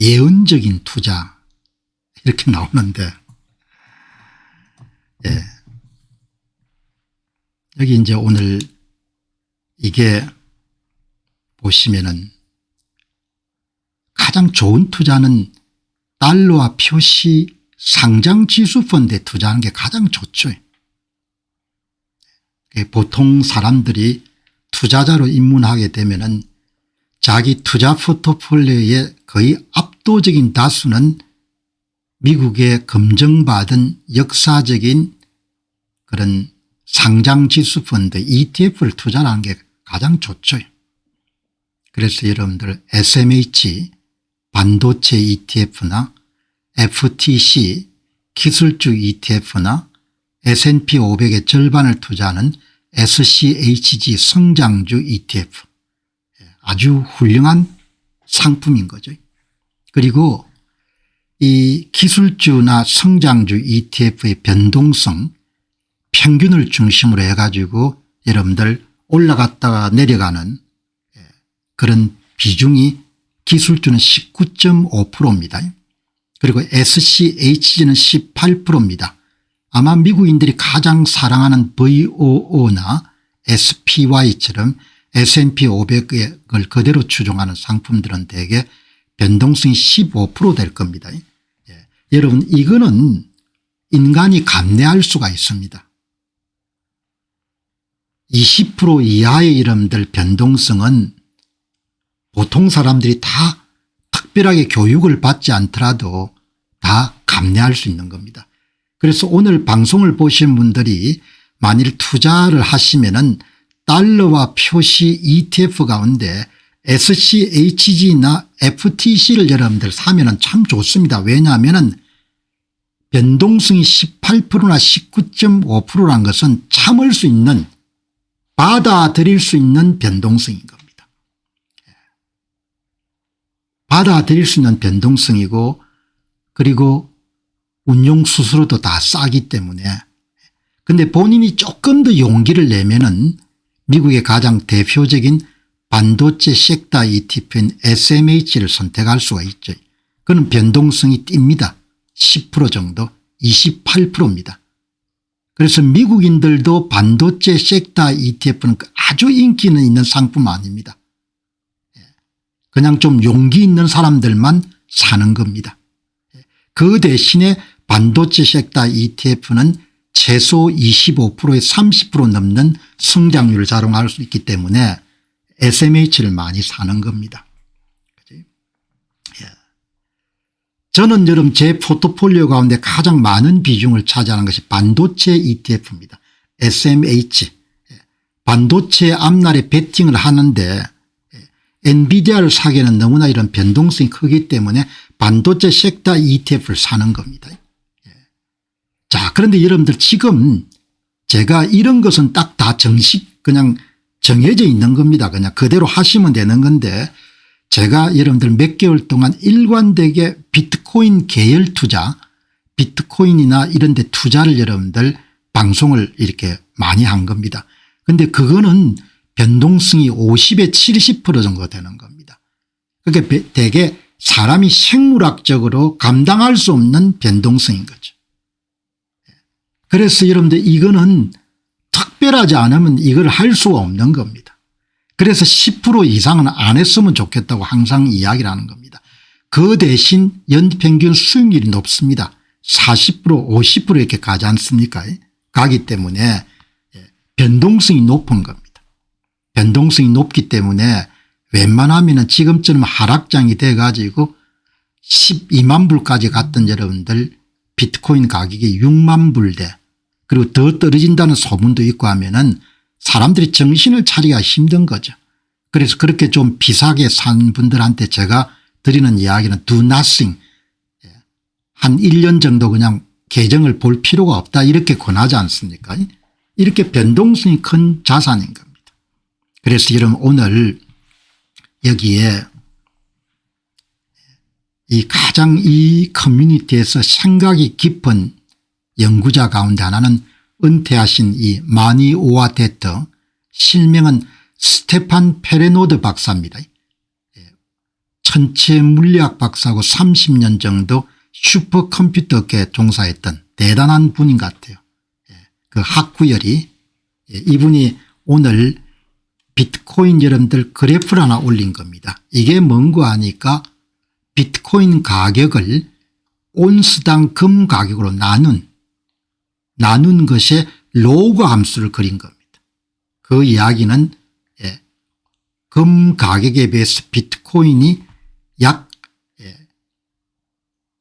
예언적인 투자 이렇게 나오는데 예. 여기 이제 오늘 이게 보시면은 가장 좋은 투자는 달러와 표시 상장지수 펀드에 투자하는 게 가장 좋죠. 보통 사람들이 투자자로 입문하게 되면은 자기 투자 포트폴리오의 거의 압도적인 다수는 미국의 검증받은 역사적인 그런 상장지수 펀드 ETF를 투자하는 게 가장 좋죠. 그래서 여러분들 SMH 반도체 ETF나 FTC 기술주 ETF나 S&P 500의 절반을 투자하는 SCHG 성장주 ETF 아주 훌륭한 상품인 거죠. 그리고 이 기술주나 성장주 ETF의 변동성 평균을 중심으로 해가지고 여러분들 올라갔다가 내려가는 그런 비중이 기술주는 19.5%입니다. 그리고 SCHG는 18%입니다. 아마 미국인들이 가장 사랑하는 VOO나 SPY처럼 S&P 500을 그대로 추종하는 상품들은 대개 변동성이 15% 될 겁니다. 예. 여러분 이거는 인간이 감내할 수가 있습니다. 20% 이하의 여러분들 변동성은 보통 사람들이 다 특별하게 교육을 받지 않더라도 다 감내할 수 있는 겁니다. 그래서 오늘 방송을 보신 분들이 만일 투자를 하시면은 달러와 표시 ETF 가운데 SCHG나 FTC를 여러분들 사면은 참 좋습니다. 왜냐하면은 변동성이 18%나 19.5%란 것은 참을 수 있는 받아들일 수 있는 변동성인 겁니다. 받아들일 수 있는 변동성이고 그리고 운용 수수료도 다 싸기 때문에 근데 본인이 조금 더 용기를 내면은 미국의 가장 대표적인 반도체 섹터 ETF인 SMH를 선택할 수가 있죠. 그는 변동성이 띱니다. 10% 정도 28%입니다. 그래서 미국인들도 반도체 섹터 ETF는 아주 인기는 있는 상품 아닙니다. 그냥 좀 용기 있는 사람들만 사는 겁니다. 그 대신에 반도체 섹터 ETF는 최소 25%에 30% 넘는 성장률을 자랑할 수 있기 때문에 SMH를 많이 사는 겁니다. 저는 여러분 제 포트폴리오 가운데 가장 많은 비중을 차지하는 것이 반도체 ETF입니다. SMH. 반도체 앞날에 베팅을 하는데 엔비디아를 사기에는 너무나 이런 변동성이 크기 때문에 반도체 섹터 ETF를 사는 겁니다. 자, 그런데 여러분들 지금 제가 이런 것은 딱 다 그냥 정해져 있는 겁니다. 그냥 그대로 하시면 되는 건데 제가 여러분들 몇 개월 동안 일관되게 비트코인 계열 투자 비트코인이나 이런 데 투자를 여러분들 방송을 이렇게 많이 한 겁니다. 그런데 그거는 변동성이 50에 70% 정도 되는 겁니다. 그게 대개 사람이 생물학적으로 감당할 수 없는 변동성인 거죠. 그래서 여러분들 이거는 특별하지 않으면 이걸 할 수가 없는 겁니다. 그래서 10% 이상은 안 했으면 좋겠다고 항상 이야기를 하는 겁니다. 그 대신 연평균 수익률이 높습니다. 40% 50% 이렇게 가지 않습니까? 가기 때문에 변동성이 높은 겁니다. 변동성이 높기 때문에 웬만하면 지금처럼 하락장이 돼 가지고 12만 불까지 갔던 여러분들 비트코인 가격이 6만 불대 그리고 더 떨어진다는 소문도 있고 하면은 사람들이 정신을 차리기가 힘든 거죠. 그래서 그렇게 좀 비싸게 산 분들한테 제가 드리는 이야기는 do nothing 한 1년 정도 그냥 계정을 볼 필요가 없다 이렇게 권하지 않습니까? 이렇게 변동성이 큰 자산인 겁니다. 그래서 여러분 오늘 여기에 가장 이 커뮤니티에서 생각이 깊은 연구자 가운데 하나는 은퇴하신 이 마니 오아테터 실명은 스테판 페레노드 박사입니다. 천체 물리학 박사고 30년 정도 슈퍼컴퓨터계에 종사했던 대단한 분인 것 같아요. 그 학구열이. 이분이 오늘 비트코인 여러분들 그래프를 하나 올린 겁니다. 이게 뭔가 하니까 비트코인 가격을 온스당 금 가격으로 나눈 것에 로그 함수를 그린 겁니다. 그 이야기는 금 가격에 비해서 비트코인이 약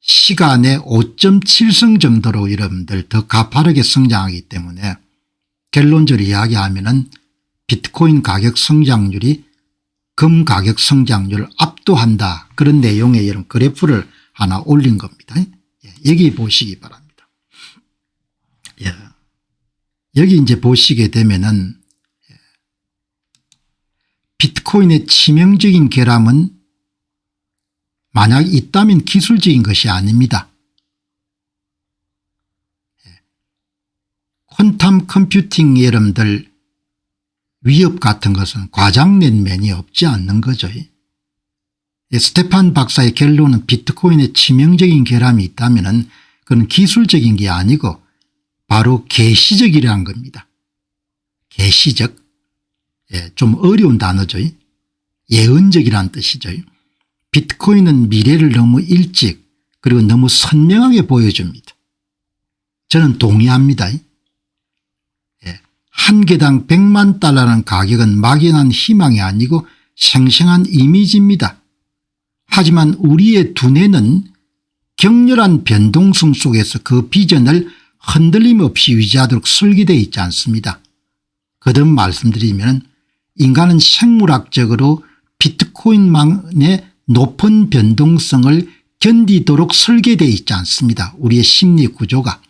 시간에 5.7성 정도로 여러분들 더 가파르게 성장하기 때문에 결론적으로 이야기하면은 비트코인 가격 성장률이 금 가격 성장률을 압도한다. 그런 내용의 이런 그래프를 하나 올린 겁니다. 여기 보시기 바랍니다. 여기 이제 보시게 되면은 비트코인의 치명적인 결함은 만약 있다면 기술적인 것이 아닙니다. 퀀텀 컴퓨팅 여러분들 위협 같은 것은 과장된 면이 없지 않는 거죠. 스테판 박사의 결론은 비트코인의 치명적인 결함이 있다면 그건 기술적인 게 아니고 바로 계시적이라는 겁니다. 계시적. 좀 어려운 단어죠. 예언적이라는 뜻이죠. 비트코인은 미래를 너무 일찍 그리고 너무 선명하게 보여줍니다. 저는 동의합니다. 한 개당 100만 달러라는 가격은 막연한 희망이 아니고 생생한 이미지입니다. 하지만 우리의 두뇌는 격렬한 변동성 속에서 그 비전을 흔들림 없이 유지하도록 설계되어 있지 않습니다. 거듭 말씀드리면 인간은 생물학적으로 비트코인만의 높은 변동성을 견디도록 설계되어 있지 않습니다. 우리의 심리 구조가.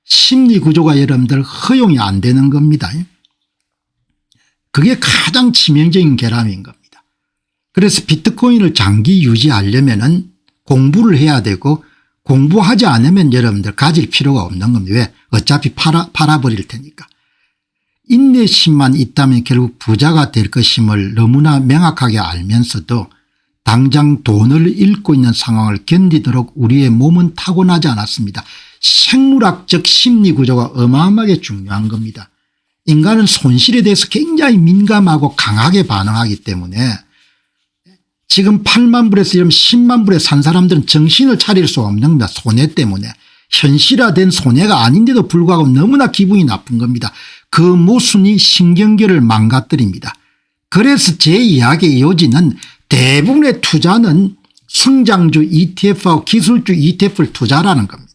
심리 구조가 여러분들 허용이 안 되는 겁니다. 그게 가장 치명적인 결함인 겁니다. 그래서 비트코인을 장기 유지하려면은 공부를 해야 되고 공부하지 않으면 여러분들 가질 필요가 없는 겁니다. 왜? 어차피 팔아버릴 테니까. 인내심만 있다면 결국 부자가 될 것임을 너무나 명확하게 알면서도 당장 돈을 잃고 있는 상황을 견디도록 우리의 몸은 타고나지 않았습니다. 생물학적 심리구조가 어마어마하게 중요한 겁니다. 인간은 손실에 대해서 굉장히 민감하고 강하게 반응하기 때문에 지금 8만 불에서 10만 불에 산 사람들은 정신을 차릴 수 없는 겁니다. 손해 때문에. 현실화된 손해가 아닌데도 불구하고 너무나 기분이 나쁜 겁니다. 그 모순이 신경계를 망가뜨립니다. 그래서 제 이야기의 요지는 대부분의 투자는 성장주 ETF하고 기술주 ETF를 투자라는 겁니다.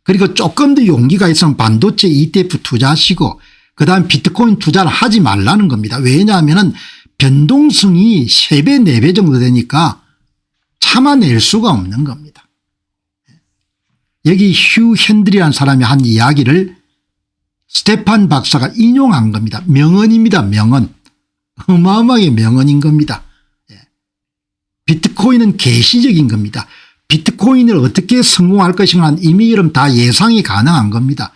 그리고 조금 더 용기가 있으면 반도체 ETF 투자하시고 그다음 비트코인 투자를 하지 말라는 겁니다. 왜냐하면 변동성이 3배 4배 정도 되니까 참아낼 수가 없는 겁니다. 여기 휴 핸들이라는 사람이 한 이야기를 스테판 박사가 인용한 겁니다. 명언입니다. 명언. 어마어마하게 명언인 겁니다. 비트코인은 계시적인 겁니다. 비트코인을 어떻게 성공할 것인가 이미 여러분 다 예상이 가능한 겁니다.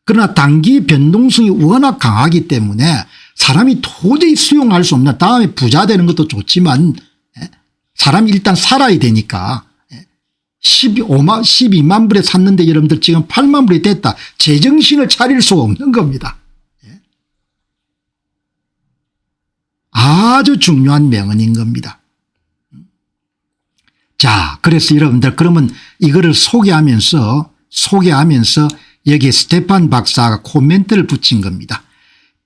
그러나 단기 변동성이 워낙 강하기 때문에 사람이 도저히 수용할 수 없는, 다음에 부자 되는 것도 좋지만 사람이 일단 살아야 되니까 12만 불에 샀는데 여러분들 지금 8만 불이 됐다. 제정신을 차릴 수 없는 겁니다. 아주 중요한 명언인 겁니다. 자, 그래서 여러분들 그러면 이거를 소개하면서 여기에 스테판 박사가 코멘트를 붙인 겁니다.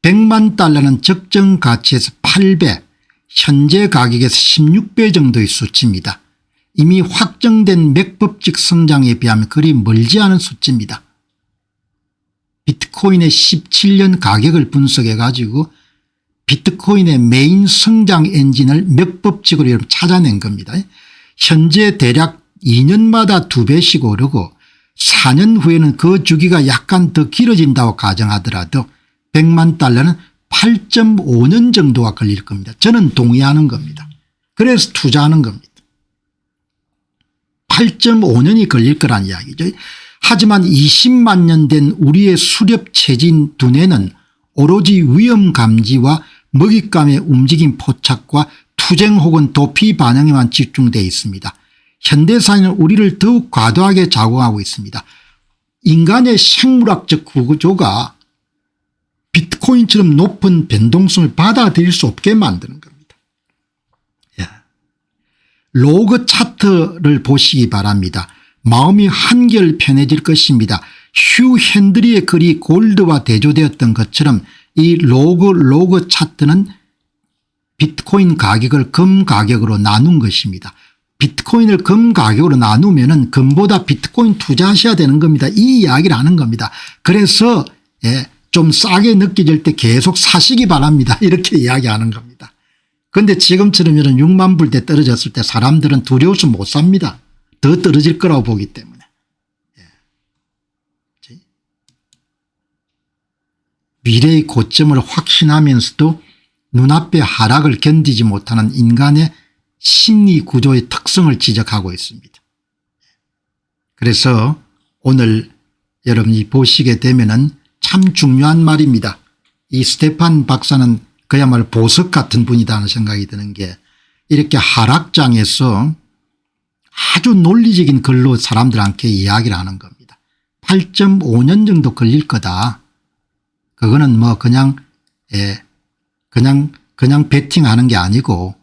100만 달러는 적정 가치에서 8배, 현재 가격에서 16배 정도의 수치입니다. 이미 확정된 맥법적 성장에 비하면 그리 멀지 않은 수치입니다. 비트코인의 17년 가격을 분석해 가지고 비트코인의 메인 성장 엔진을 맥법적으로 여러분 찾아낸 겁니다. 현재 대략 2년마다 2배씩 오르고 4년 후에는 그 주기가 약간 더 길어진다고 가정하더라도 100만 달러는 8.5년 정도가 걸릴 겁니다. 저는 동의하는 겁니다. 그래서 투자하는 겁니다. 8.5년이 걸릴 거란 이야기죠. 하지만 20만 년 된 우리의 수렵 체진 두뇌는 오로지 위험 감지와 먹잇감의 움직임 포착과 투쟁 혹은 도피 반응에만 집중되어 있습니다. 현대사회는 우리를 더욱 과도하게 자극하고 있습니다. 인간의 생물학적 구조가 비트코인처럼 높은 변동성을 받아들일 수 없게 만드는 겁니다. 예. 로그 차트를 보시기 바랍니다. 마음이 한결 편해질 것입니다. 휴 핸드리의 글이 골드와 대조되었던 것처럼 이 로그 차트는 비트코인 가격을 금 가격으로 나눈 것입니다. 비트코인을 금 가격으로 나누면은 금보다 비트코인 투자하셔야 되는 겁니다. 이 이야기를 하는 겁니다. 그래서 좀 싸게 느껴질 때 계속 사시기 바랍니다. 이렇게 이야기하는 겁니다. 그런데 지금처럼 이런 6만 불대 떨어졌을 때 사람들은 두려워서 못 삽니다. 더 떨어질 거라고 보기 때문에. 미래의 고점을 확신하면서도 눈앞의 하락을 견디지 못하는 인간의 심리 구조의 특성을 지적하고 있습니다. 그래서 오늘 여러분이 보시게 되면은 참 중요한 말입니다. 이 스테판 박사는 그야말로 보석 같은 분이다 하는 생각이 드는 게 이렇게 하락장에서 아주 논리적인 글로 사람들한테 이야기를 하는 겁니다. 8.5년 정도 걸릴 거다. 그거는 뭐 그냥 베팅하는 게 아니고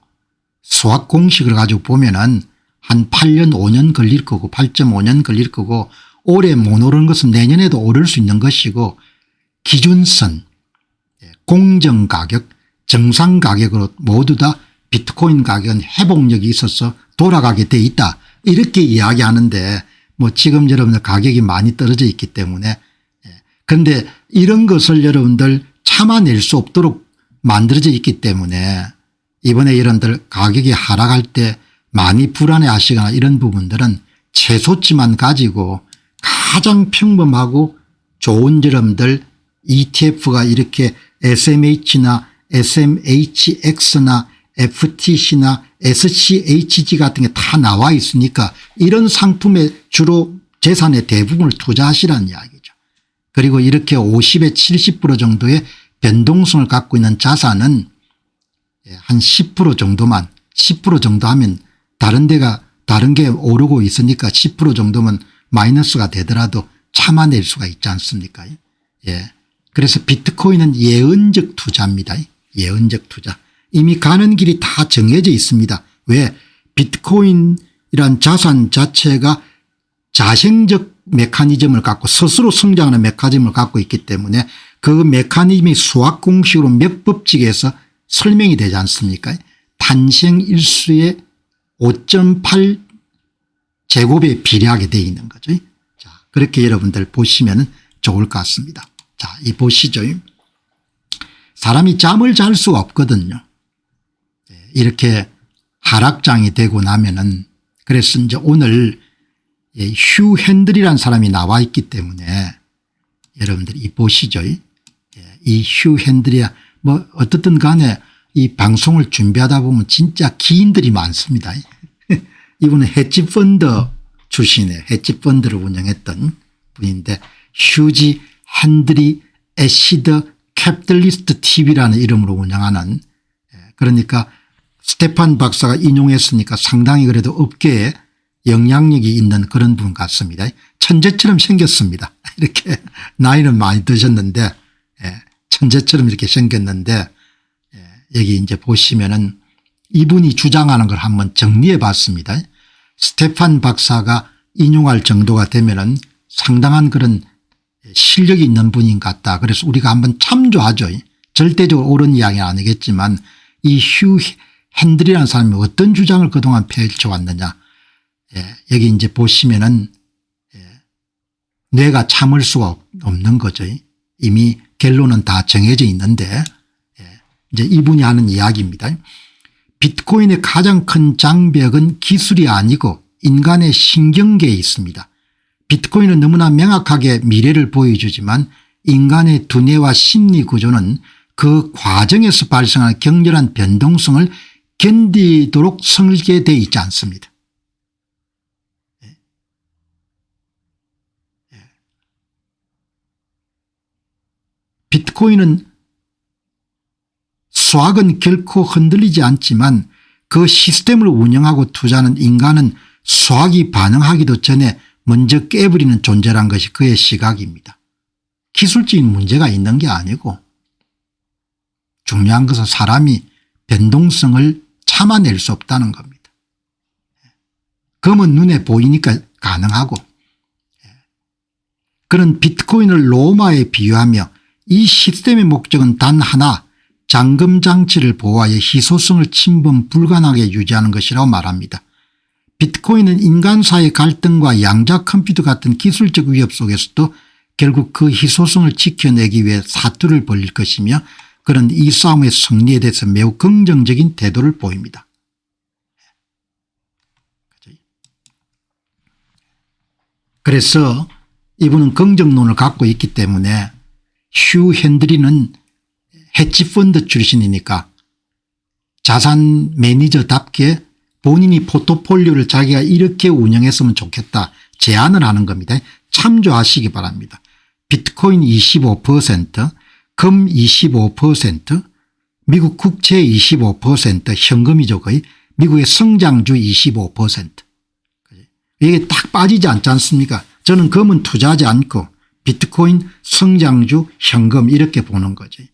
수학 공식을 가지고 보면은 한 8년 5년 걸릴 거고 8.5년 걸릴 거고 올해 못 오르는 것은 내년에도 오를 수 있는 것이고 기준선 공정가격 정상가격으로 모두 다 비트코인 가격은 회복력이 있어서 돌아가게 돼 있다 이렇게 이야기하는데 뭐 지금 여러분들 가격이 많이 떨어져 있기 때문에 그런데 이런 것을 여러분들 참아낼 수 없도록 만들어져 있기 때문에 이번에 여러분들 가격이 하락할 때 많이 불안해하시거나 이런 부분들은 최소치만 가지고 가장 평범하고 좋은 여러분들 ETF가 이렇게 SMH나 SMHX나 FTC나 SCHG 같은 게 다 나와 있으니까 이런 상품에 주로 재산의 대부분을 투자하시라는 이야기죠. 그리고 이렇게 50에 70% 정도의 변동성을 갖고 있는 자산은 한 10% 정도만 10% 정도 하면 다른 게 오르고 있으니까 10% 정도면 마이너스가 되더라도 참아낼 수가 있지 않습니까? 예. 그래서 비트코인은 예언적 투자입니다. 예언적 투자. 이미 가는 길이 다 정해져 있습니다. 왜? 비트코인이란 자산 자체가 자생적 메커니즘을 갖고 스스로 성장하는 메커니즘을 갖고 있기 때문에 그 메커니즘이 수학 공식으로 몇 법칙에서 설명이 되지 않습니까? 탄생일수의 5.8 제곱에 비례하게 되어 있는 거죠. 자, 그렇게 여러분들 보시면 좋을 것 같습니다. 자, 이 보시죠. 사람이 잠을 잘 수가 없거든요. 이렇게 하락장이 되고 나면은 그래서 이제 오늘 휴 핸들이라는 사람이 나와 있기 때문에 여러분들이 이 보시죠. 이 휴 핸들이야 뭐 어떻든 간에 이 방송을 준비하다 보면 진짜 기인들이 많습니다. 이분은 헤지펀드 출신이에요. 헤지펀드를 운영했던 분인데 휴지 핸들이 애시드 캐피털리스트 TV라는 이름으로 운영하는 그러니까 스테판 박사가 인용했으니까 상당히 그래도 업계에 영향력이 있는 그런 분 같습니다. 천재처럼 생겼습니다. 이렇게 나이는 많이 드셨는데 천재처럼 이렇게 생겼는데 여기 이제 보시면은 이분이 주장하는 걸 한번 정리해 봤습니다. 스테판 박사가 인용할 정도가 되면은 상당한 그런 실력이 있는 분인 것 같다. 그래서 우리가 한번 참조하죠. 절대적으로 옳은 이야기는 아니겠지만 이 휴 핸들이라는 사람이 어떤 주장을 그동안 펼쳐왔느냐. 여기 이제 보시면은 뇌가 참을 수가 없는 거죠. 이미 결론은 다 정해져 있는데 이제 이분이 하는 이야기입니다. 비트코인의 가장 큰 장벽은 기술이 아니고 인간의 신경계에 있습니다. 비트코인은 너무나 명확하게 미래를 보여주지만 인간의 두뇌와 심리 구조는 그 과정에서 발생하는 격렬한 변동성을 견디도록 설계되어 있지 않습니다. 비트코인은 수학은 결코 흔들리지 않지만 그 시스템을 운영하고 투자하는 인간은 수학이 반응하기도 전에 먼저 깨버리는 존재란 것이 그의 시각입니다. 기술적인 문제가 있는 게 아니고 중요한 것은 사람이 변동성을 참아낼 수 없다는 겁니다. 검은 눈에 보이니까 가능하고 그런 비트코인을 로마에 비유하며 이 시스템의 목적은 단 하나 잠금 장치를 보호하여 희소성을 침범 불가능하게 유지하는 것이라고 말합니다. 비트코인은 인간사의 갈등과 양자 컴퓨터 같은 기술적 위협 속에서도 결국 그 희소성을 지켜내기 위해 사투를 벌일 것이며 그런 이 싸움의 승리에 대해서 매우 긍정적인 태도를 보입니다. 그래서 이분은 긍정론을 갖고 있기 때문에 휴 핸드리는 헤지펀드 출신이니까 자산 매니저답게 본인이 포트폴리오를 자기가 이렇게 운영했으면 좋겠다 제안을 하는 겁니다. 참조하시기 바랍니다. 비트코인 25%, 금 25%, 미국 국채 25%, 현금이죠 거의. 미국의 성장주 25%. 이게 딱 빠지지 않지 않습니까? 저는 금은 투자하지 않고 비트코인, 성장주, 현금 이렇게 보는 거지.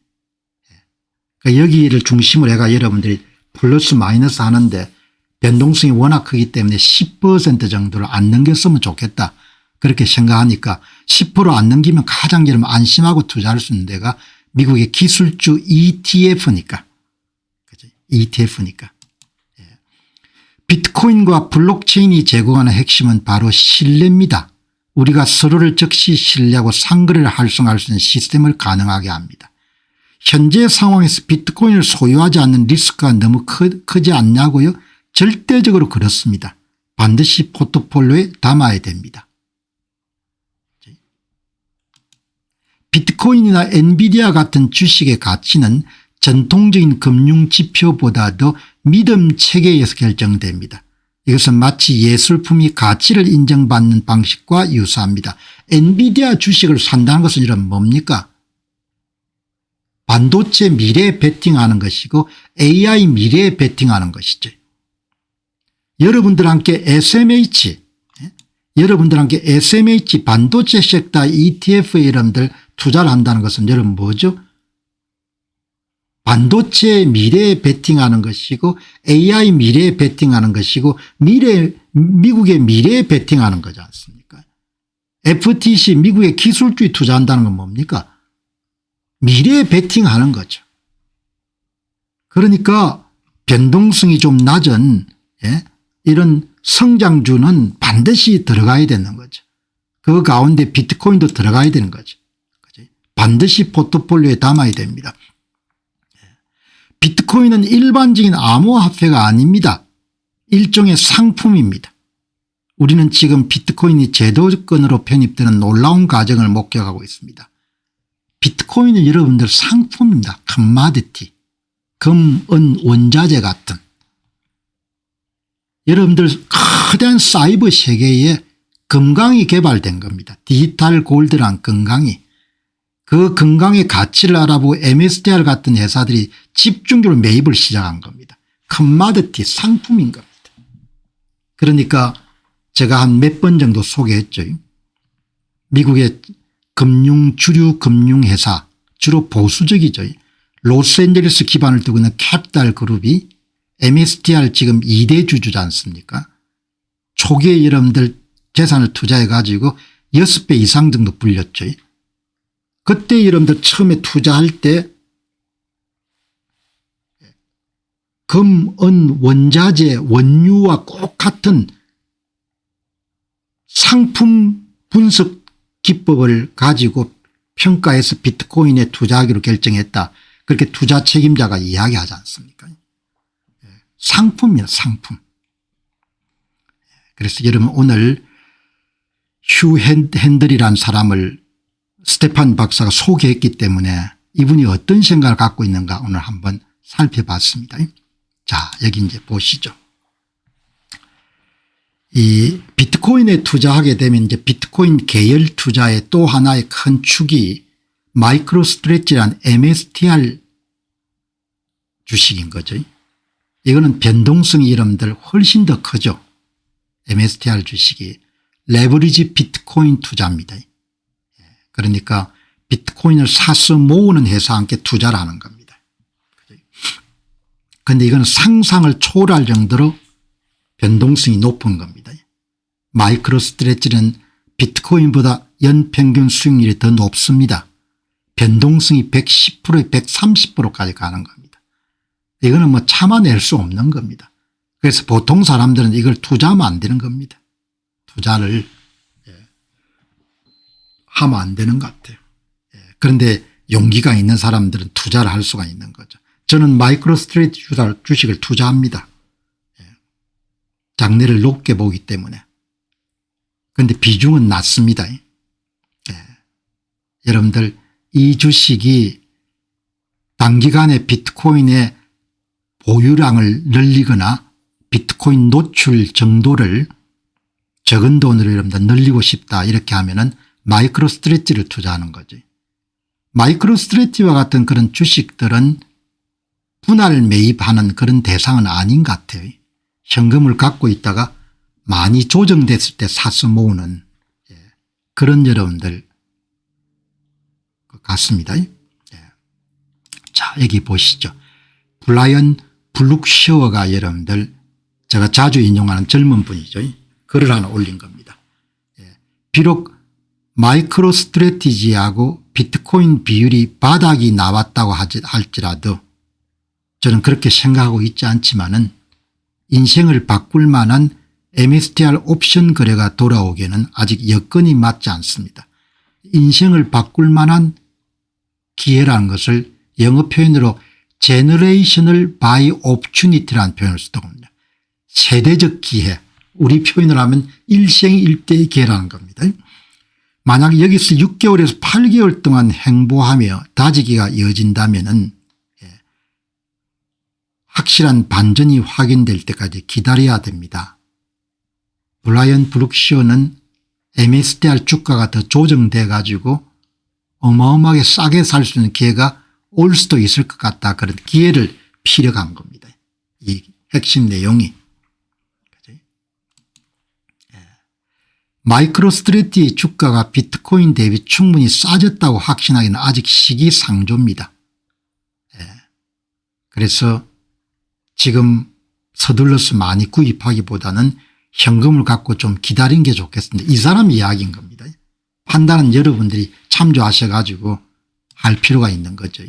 그러니까 여기를 중심으로 해가 여러분들이 플러스 마이너스 하는데 변동성이 워낙 크기 때문에 10% 정도를 안 넘겼으면 좋겠다. 그렇게 생각하니까 10% 안 넘기면 가장 여러분 안심하고 투자할 수 있는 데가 미국의 기술주 ETF니까. 그죠? ETF니까. 비트코인과 블록체인이 제공하는 핵심은 바로 신뢰입니다. 우리가 서로를 즉시 신뢰하고 상거래를 활성화할 수 있는 시스템을 가능하게 합니다. 현재 상황에서 비트코인을 소유하지 않는 리스크가 너무 크지 않냐고요? 절대적으로 그렇습니다. 반드시 포트폴리오에 담아야 됩니다. 비트코인이나 엔비디아 같은 주식의 가치는 전통적인 금융 지표보다도 믿음 체계에서 결정됩니다. 이것은 마치 예술품이 가치를 인정받는 방식과 유사합니다. 엔비디아 주식을 산다는 것은 이런 뭡니까? 반도체 미래에 베팅하는 것이고 AI 미래에 베팅하는 것이죠. 여러분들한테 SMH 반도체 섹터 ETF에 여러분들 투자를 한다는 것은 여러분 뭐죠? 반도체 미래에 베팅하는 것이고 AI 미래에 베팅하는 것이고 미국의 미래에 베팅하는 거지 않습니까? FTC 미국의 기술주에 투자한다는 건 뭡니까? 미래에 베팅하는 거죠. 그러니까 변동성이 좀 낮은 이런 성장주는 반드시 들어가야 되는 거죠. 그 가운데 비트코인도 들어가야 되는 거죠. 반드시 포트폴리오에 담아야 됩니다. 비트코인은 일반적인 암호화폐가 아닙니다. 일종의 상품입니다. 우리는 지금 비트코인이 제도권으로 편입되는 놀라운 과정을 목격하고 있습니다. 비트코인은 여러분들 상품입니다. 커머디티, 금, 은, 원자재 같은. 여러분들 거대한 사이버 세계에 금강이 개발된 겁니다. 디지털 골드란 금강이. 그 금강의 가치를 알아보고 MSTR 같은 회사들이 집중적으로 매입을 시작한 겁니다. 커머디티 상품인 겁니다. 그러니까 제가 한 몇 번 정도 소개했죠. 미국의 주류 금융회사 주로 보수적이죠. 로스앤젤레스 기반을 두고 있는 캐피탈 그룹이 MSTR 지금 2대 주주지 않습니까? 초기에 여러분들 재산을 투자해 가지고 6배 이상 정도 불렸죠. 그때 여러분들 처음에 투자할 때 금, 은, 원자재, 원유와 꼭 같은 상품 분석 기법을 가지고 평가해서 비트코인에 투자하기로 결정했다. 그렇게 투자 책임자가 이야기하지 않습니까? 상품이야 상품. 그래서 여러분 오늘 휴 핸들이라는 사람을 스테판 박사가 소개했기 때문에 이분이 어떤 생각을 갖고 있는가 오늘 한번 살펴봤습니다. 자, 여기 이제 보시죠. 이 비트코인에 투자하게 되면 이제 비트코인 계열 투자의 또 하나의 큰 축이 마이크로 스트레치란 MSTR 주식인 거죠. 이거는 변동성이 여러분들 훨씬 더 크죠. MSTR 주식이 레버리지 비트코인 투자입니다. 그러니까 비트코인을 사서 모으는 회사와 함께 투자를 하는 겁니다. 그런데 이건 상상을 초월할 정도로 변동성이 높은 겁니다. 마이크로 스트레치는 비트코인보다 연평균 수익률이 더 높습니다. 변동성이 110%에 130%까지 가는 겁니다. 이거는 뭐 참아낼 수 없는 겁니다. 그래서 보통 사람들은 이걸 투자하면 안 되는 겁니다. 투자를 하면 안 되는 것 같아요. 그런데 용기가 있는 사람들은 투자를 할 수가 있는 거죠. 저는 마이크로 스트레이트 주식을 투자합니다. 장래를 높게 보기 때문에. 그런데 비중은 낮습니다. 여러분들 이 주식이 단기간에 비트코인의 보유량을 늘리거나 비트코인 노출 정도를 적은 돈으로 여러분들 늘리고 싶다 이렇게 하면은 마이크로 스트레치를 투자하는 거죠. 마이크로 스트레치와 같은 그런 주식들은 분할 매입하는 그런 대상은 아닌 것 같아요. 현금을 갖고 있다가 많이 조정됐을 때 사서 모으는 그런 여러분들 같습니다. 자, 여기 보시죠. 브라이언 블룩셔가 여러분들 제가 자주 인용하는 젊은 분이죠. 글을 하나 올린 겁니다. 비록 마이크로 스트래티지하고 비트코인 비율이 바닥이 나왔다고 할지라도 저는 그렇게 생각하고 있지 않지만은 인생을 바꿀 만한 MSTR 옵션 거래가 돌아오기에는 아직 여건이 맞지 않습니다. 인생을 바꿀 만한 기회라는 것을 영어 표현으로 제너레이셔널 바이 옵추니티라는 표현을 쓰더군요. 세대적 기회, 우리 표현을 하면 일생일대의 기회라는 겁니다. 만약 여기서 6개월에서 8개월 동안 행보하며 다지기가 이어진다면은 확실한 반전이 확인될 때까지 기다려야 됩니다. 브라이언 브룩셔는 MSTR 주가가 더 조정돼 가지고 어마어마하게 싸게 살 수 있는 기회가 올 수도 있을 것 같다. 그런 기회를 피력한 겁니다. 이 핵심 내용이. 마이크로 스트래티 주가가 비트코인 대비 충분히 싸졌다고 확신하기는 아직 시기상조입니다. 그래서 지금 서둘러서 많이 구입하기보다는 현금을 갖고 좀 기다린 게 좋겠습니다. 이 사람 이야기인 겁니다. 판단은 여러분들이 참조하셔 가지고 할 필요가 있는 거죠.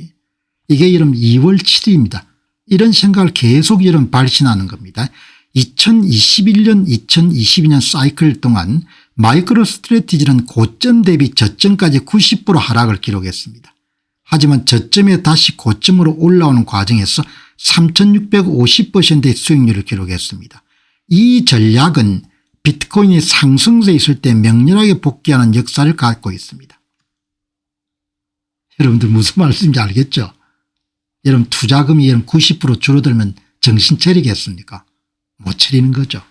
이게 여러분 2월 7일입니다. 이런 생각을 계속 여러분 발신하는 겁니다. 2021년 2022년 사이클 동안 마이크로 스트래티지는 고점 대비 저점까지 90% 하락을 기록했습니다. 하지만 저점에 다시 고점으로 올라오는 과정에서 3650%의 수익률을 기록했습니다. 이 전략은 비트코인이 상승세에 있을 때 맹렬하게 복귀하는 역사를 갖고 있습니다. 여러분들 무슨 말씀인지 알겠죠? 여러분 투자금이 90% 줄어들면 정신 차리겠습니까? 못 차리는 거죠.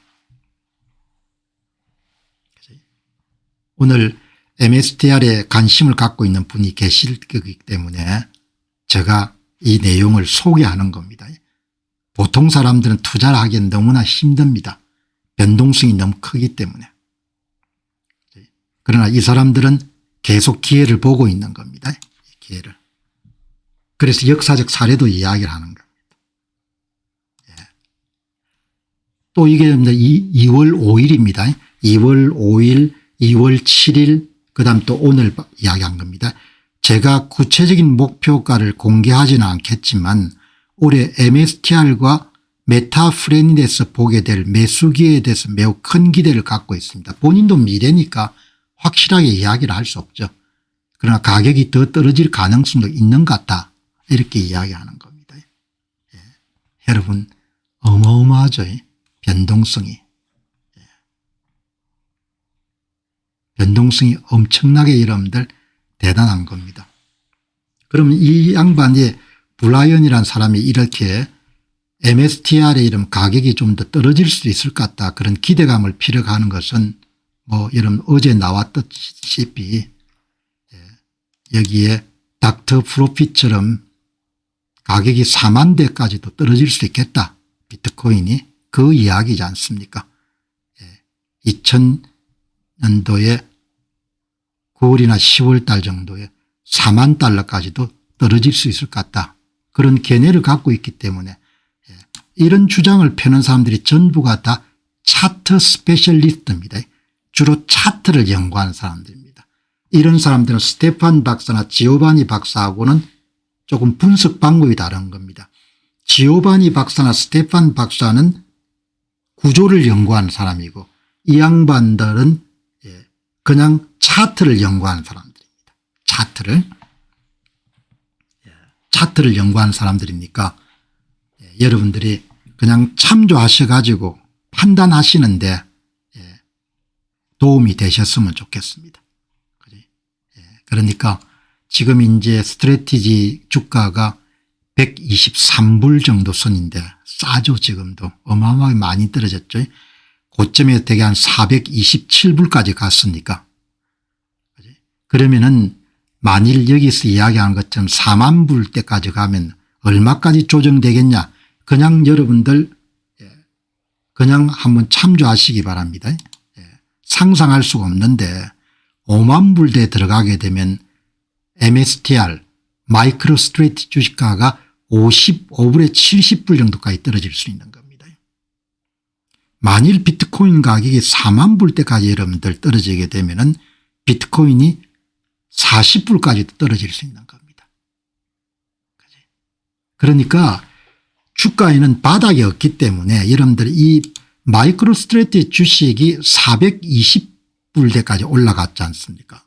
오늘 MSTR에 관심을 갖고 있는 분이 계실 거기 때문에 제가 이 내용을 소개하는 겁니다. 보통 사람들은 투자를 하기엔 너무나 힘듭니다. 변동성이 너무 크기 때문에. 그러나 이 사람들은 계속 기회를 보고 있는 겁니다. 기회를. 그래서 역사적 사례도 이야기를 하는 겁니다. 또 이게 2월 5일입니다. 2월 5일, 2월 7일 그다음 또 오늘 이야기한 겁니다. 제가 구체적인 목표가를 공개하지는 않겠지만 올해 MSTR과 메타프렌드에서 보게 될 매수 기회에 대해서 매우 큰 기대를 갖고 있습니다. 본인도 미래니까 확실하게 이야기를 할 수 없죠. 그러나 가격이 더 떨어질 가능성도 있는 것 같다. 이렇게 이야기하는 겁니다. 여러분 어마어마하죠. 변동성이. 변동성이 엄청나게 여러분들 대단한 겁니다. 그러면 이 양반이 브라이언이라는 사람이 이렇게 MSTR에 이런 가격이 좀 더 떨어질 수 있을 것 같다. 그런 기대감을 피력하는 것은 뭐 여러분 어제 나왔다시피 여기에 닥터 프로핏처럼 가격이 4만 대까지도 떨어질 수 있겠다. 비트코인이 그 이야기지 않습니까? 2000년도에 9월이나 10월 달 정도에 4만 달러까지도 떨어질 수 있을 것 같다. 그런 견해를 갖고 있기 때문에 이런 주장을 펴는 사람들이 전부가 다 차트 스페셜리스트입니다. 주로 차트를 연구하는 사람들입니다. 이런 사람들은 스테판 박사나 지오바니 박사하고는 조금 분석 방법이 다른 겁니다. 지오바니 박사나 스테판 박사는 구조를 연구하는 사람이고 이 양반들은 그냥 차트를 연구하는 사람들입니다. 차트를 연구하는 사람들이니까 여러분들이 그냥 참조하셔 가지고 판단하시는데 도움이 되셨으면 좋겠습니다. 그러니까 지금 이제 스트래티지 주가가 123불 정도 선인데 싸죠. 지금도 어마어마하게 많이 떨어졌죠. 고점에 되게 한 427불까지 갔으니까. 그러면은 만일 여기서 이야기하는 것처럼 4만 불 때까지 가면 얼마까지 조정되겠냐. 그냥 여러분들 그냥 한번 참조하시기 바랍니다. 상상할 수가 없는데 5만 불대에 들어가게 되면 MSTR 마이크로 스트레이트 주식가가 55불에 70불 정도까지 떨어질 수 있는 겁니다. 만일 비트코인 가격이 4만 불대까지 여러분들 떨어지게 되면 비트코인이 40불까지도 떨어질 수 있는 겁니다. 그러니까 주가에는 바닥이 없기 때문에 여러분들 이 마이크로 스트레이트 주식이 420불대까지 올라갔지 않습니까?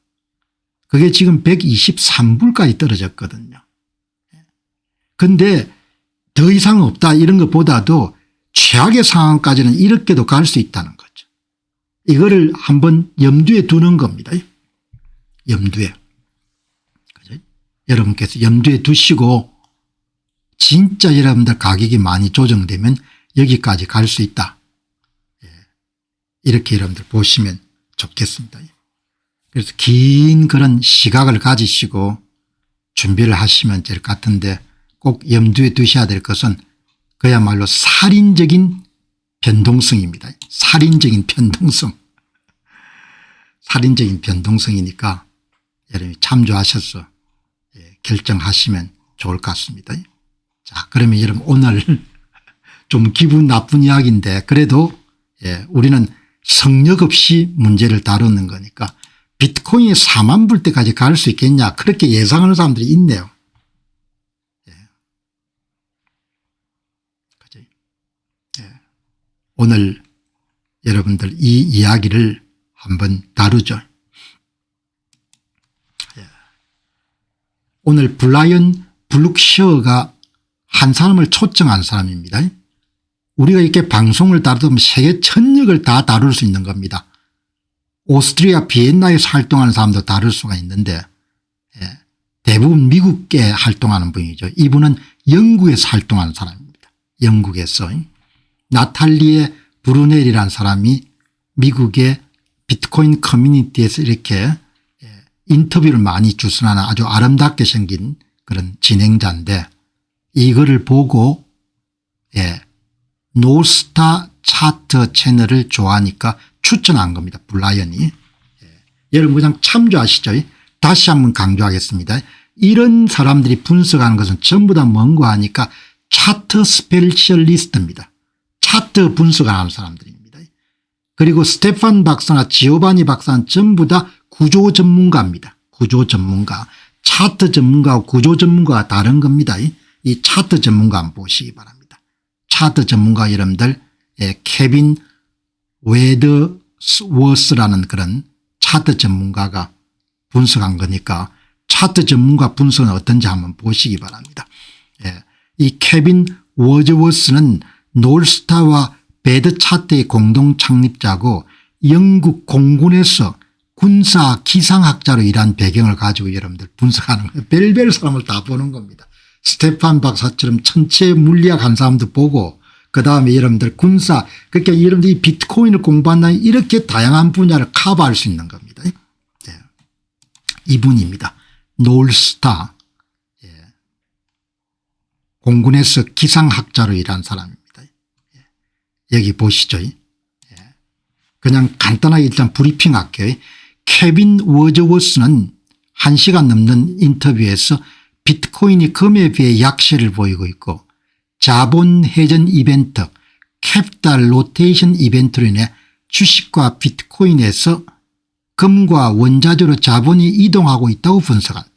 그게 지금 123불까지 떨어졌거든요. 그런데 더 이상 없다 이런 것보다도 최악의 상황까지는 이렇게도 갈 수 있다는 거죠. 이거를 한번 염두에 두는 겁니다. 염두에. 그죠? 여러분께서 염두에 두시고 진짜 여러분들 가격이 많이 조정되면 여기까지 갈 수 있다. 이렇게 여러분들 보시면 좋겠습니다. 그래서 긴 그런 시각을 가지시고 준비를 하시면 될 것 같은데 꼭 염두에 두셔야 될 것은 그야말로 살인적인 변동성입니다. 살인적인 변동성. 살인적인 변동성이니까 여러분이 참조하셔서 결정하시면 좋을 것 같습니다. 자, 그러면 여러분 오늘 좀 기분 나쁜 이야기인데 그래도 우리는 성역 없이 문제를 다루는 거니까 비트코인이 4만 불대까지 갈 수 있겠냐 그렇게 예상하는 사람들이 있네요. 오늘 여러분들 이 이야기를 한번 다루죠. 오늘 브라이언 블룩셔가 한 사람을 초청한 사람입니다. 우리가 이렇게 방송을 다루면 세계 천역을 다 다룰 수 있는 겁니다. 오스트리아 비엔나에서 활동하는 사람도 다룰 수가 있는데 대부분 미국에 활동하는 분이죠. 이분은 영국에서 활동하는 사람입니다. 영국에서. 나탈리에 브루넬이라는 사람이 미국의 비트코인 커뮤니티에서 이렇게 인터뷰를 많이 주선하는 아주 아름답게 생긴 그런 진행자인데 이거를 보고 노스타 차트 채널을 좋아하니까 추천한 겁니다. 블라이언이. 여러분 그냥 참조하시죠. 다시 한번 강조하겠습니다. 이런 사람들이 분석하는 것은 전부 다 뭔가 하니까 차트 스페셜리스트입니다. 차트 분석을 하는 사람들입니다. 그리고 스테판 박사나 지오바니 박사는 전부 다 구조 전문가입니다. 구조 전문가. 차트 전문가와 구조 전문가가 다른 겁니다. 이 차트 전문가 한번 보시기 바랍니다. 차트 전문가 여러분들 케빈 웨드워스라는 그런 차트 전문가가 분석한 거니까 차트 전문가 분석은 어떤지 한번 보시기 바랍니다. 이 케빈 워즈워스는 놀스타와 배드 차트의 공동 창립자고 영국 공군에서 군사 기상학자로 일한 배경을 가지고 여러분들 분석하는 거예요. 별별 사람을 다 보는 겁니다. 스테판 박사처럼 천체 물리학 한 사람도 보고 그다음에 여러분들 군사 그러니까 여러분들이 비트코인을 공부한다면 이렇게 다양한 분야를 커버할 수 있는 겁니다. 이분입니다. 놀스타. 공군에서 기상학자로 일한 사람입니다. 여기 보시죠. 그냥 간단하게 일단 브리핑 할게요. 케빈 워즈워스는 1시간 넘는 인터뷰에서 비트코인이 금에 비해 약세를 보이고 있고 자본 회전 이벤트 캐피탈 로테이션 이벤트로 인해 주식과 비트코인에서 금과 원자재로 자본이 이동하고 있다고 분석한다.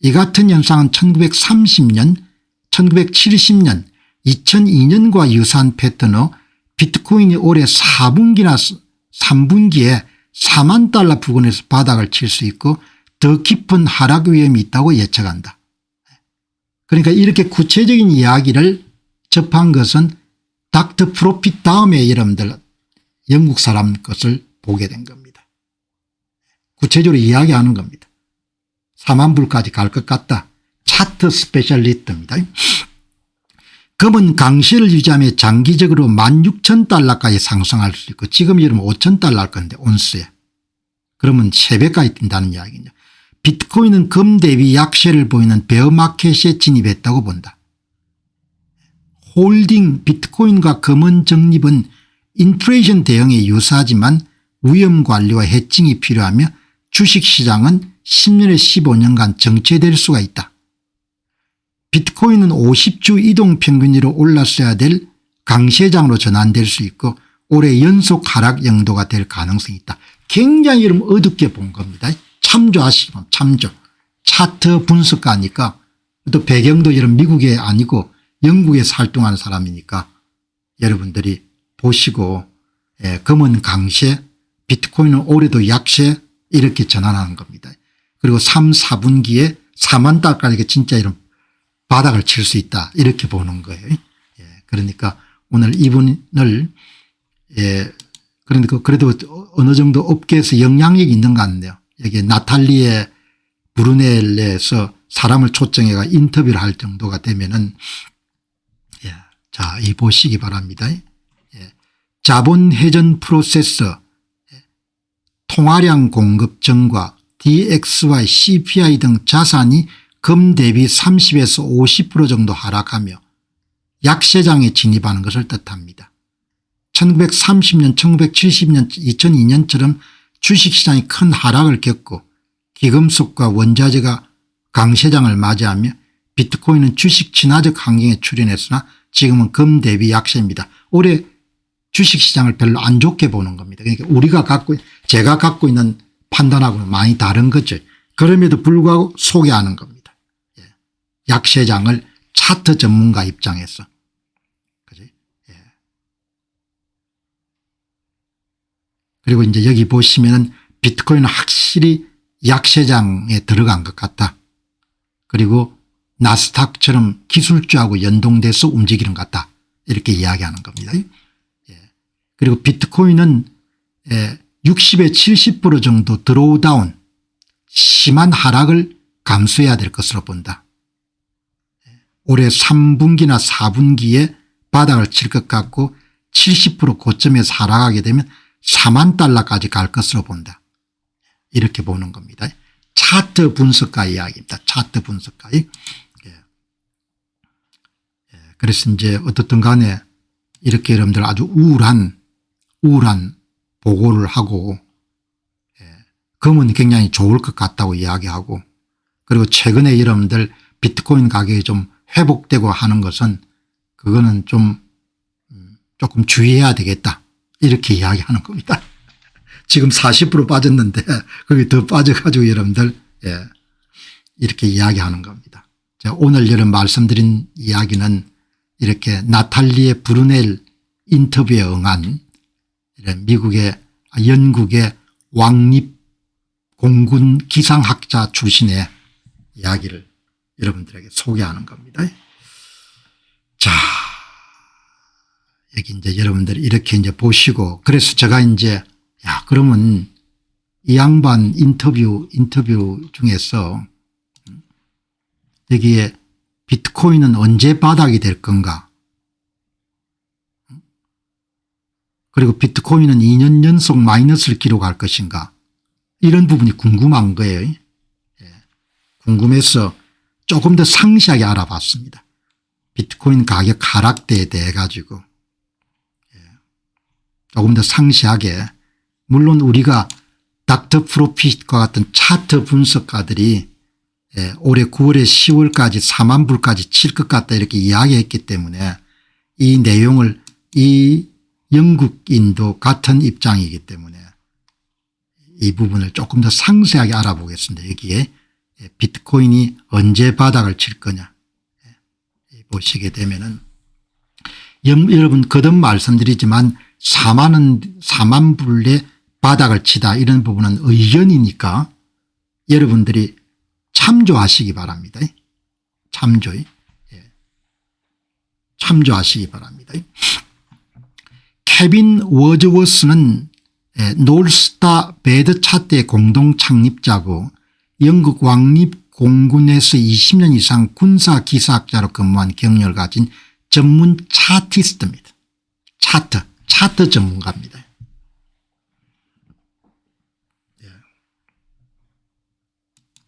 이 같은 현상은 1930년 1970년 2002년과 유사한 패턴으로 비트코인이 올해 4분기나 3분기에 4만 달러 부근에서 바닥을 칠 수 있고 더 깊은 하락 위험이 있다고 예측한다. 그러니까 이렇게 구체적인 이야기를 접한 것은 닥터 프로핏 다음에 여러분들 영국 사람 것을 보게 된 겁니다. 구체적으로 이야기하는 겁니다. 4만 불까지 갈 것 같다. 차트 스페셜리스트입니다. 금은 강세를 유지하며 장기적으로 16,000달러까지 상승할 수 있고 지금 여러분 5,000달러 할 건데 온스에. 그러면 3배까지 뛴다는 이야기죠. 비트코인은 금 대비 약세를 보이는 베어마켓에 진입했다고 본다. 홀딩 비트코인과 금은 적립은 인플레이션 대응에 유사하지만 위험관리와 해칭이 필요하며 주식시장은 10년에서 15년간 정체될 수가 있다. 비트코인은 50주 이동평균으로 올랐어야 될 강세장으로 전환될 수 있고 올해 연속 하락 영도가 될 가능성이 있다. 굉장히 여러분 어둡게 본 겁니다. 참조하시면 참조. 차트 분석가니까 또 배경도 여러분 미국에 아니고 영국에서 활동하는 사람이니까 여러분들이 보시고 금은 강세 비트코인은 올해도 약세 이렇게 전환하는 겁니다. 그리고 3, 4분기에 4만 달러까지 진짜 이런 바닥을 칠 수 있다 이렇게 보는 거예요. 그러니까 오늘 이분을 그러니까 그래도 어느 정도 업계에서 영향력이 있는 것 같네요. 여기 나탈리에 브루넬에서 사람을 초청해가 인터뷰를 할 정도가 되면은 자, 이 보시기 바랍니다. 자본 회전 프로세서 통화량 공급 증가 DXY CPI 등 자산이 금 대비 30에서 50% 정도 하락하며 약세장에 진입하는 것을 뜻합니다. 1930년 1970년 2002년처럼 주식시장이 큰 하락을 겪고 기금속과 원자재가 강세장을 맞이하며 비트코인은 주식 진화적 환경에 출현했으나 지금은 금 대비 약세입니다. 올해 주식시장을 별로 안 좋게 보는 겁니다. 그러니까 제가 갖고 있는 판단하고는 많이 다른 거죠. 그럼에도 불구하고 소개하는 겁니다. 약세장을 차트 전문가 입장에서. 그지? 그리고 이제 여기 보시면은 비트코인은 확실히 약세장에 들어간 것 같다. 그리고 나스닥처럼 기술주하고 연동돼서 움직이는 것 같다. 이렇게 이야기하는 겁니다. 그리고 비트코인은 60에 70% 정도 드로우다운 심한 하락을 감수해야 될 것으로 본다. 올해 3분기나 4분기에 바닥을 칠 것 같고 70% 고점에서 하락하게 되면 4만 달러까지 갈 것으로 본다. 이렇게 보는 겁니다. 차트 분석가 이야기입니다. 차트 분석가. 그래서 이제 어떻든 간에 이렇게 여러분들 아주 우울한 보고를 하고 금은 굉장히 좋을 것 같다고 이야기하고 그리고 최근에 여러분들 비트코인 가격이 좀 회복되고 하는 것은 그거는 조금 주의해야 되겠다 이렇게 이야기하는 겁니다. 지금 40% 빠졌는데 거기 더 빠져가지고 여러분들 이렇게 이야기하는 겁니다. 제가 오늘 여러분 말씀드린 이야기는 이렇게 나탈리에 브루넬 인터뷰에 응한 미국의 영국의 왕립 공군 기상학자 출신의 이야기를 여러분들에게 소개하는 겁니다. 자, 여기 이제 여러분들이 이렇게 이제 보시고 그래서 제가 이제 그러면 이 양반 인터뷰 중에서 여기에 비트코인은 언제 바닥이 될 건가? 그리고 비트코인은 2년 연속 마이너스를 기록할 것인가? 이런 부분이 궁금한 거예요. 궁금해서 조금 더 상세하게 알아봤습니다. 비트코인 가격 하락대에 대해 가지고 조금 더 상세하게, 물론 우리가 닥터 프로핏과 같은 차트 분석가들이 올해 9월에 10월까지 4만 불까지 칠 것 같다 이렇게 이야기했기 때문에 이 내용을 이 영국인도 같은 입장이기 때문에 이 부분을 조금 더 상세하게 알아보겠습니다. 여기에 비트코인이 언제 바닥을 칠 거냐 보시게 되면은 여러분 거듭 말씀드리지만 4만 불에 바닥을 치다 이런 부분은 의견이니까 여러분들이 참조하시기 바랍니다. 참조하시기 바랍니다. 케빈 워즈워스는 놀스타 배드 차트의 공동 창립자고 영국 왕립공군에서 20년 이상 군사기사학자로 근무한 경력을 가진 전문 차티스트입니다. 차트 전문가입니다.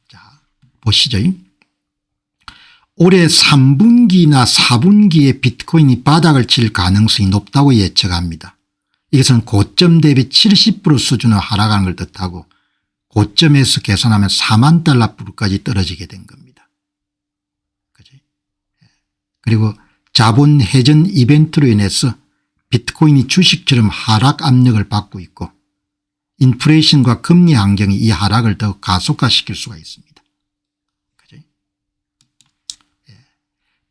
자, 보시죠. 올해 3분기나 4분기에 비트코인이 바닥을 칠 가능성이 높다고 예측합니다. 이것은 고점 대비 70% 수준으로 하락하는 걸 뜻하고 고점에서 계산하면 4만 달러 불까지 떨어지게 된 겁니다. 그죠? 그리고 자본 회전 이벤트로 인해서 비트코인이 주식처럼 하락 압력을 받고 있고 인플레이션과 금리 환경이 이 하락을 더 가속화시킬 수가 있습니다. 그죠?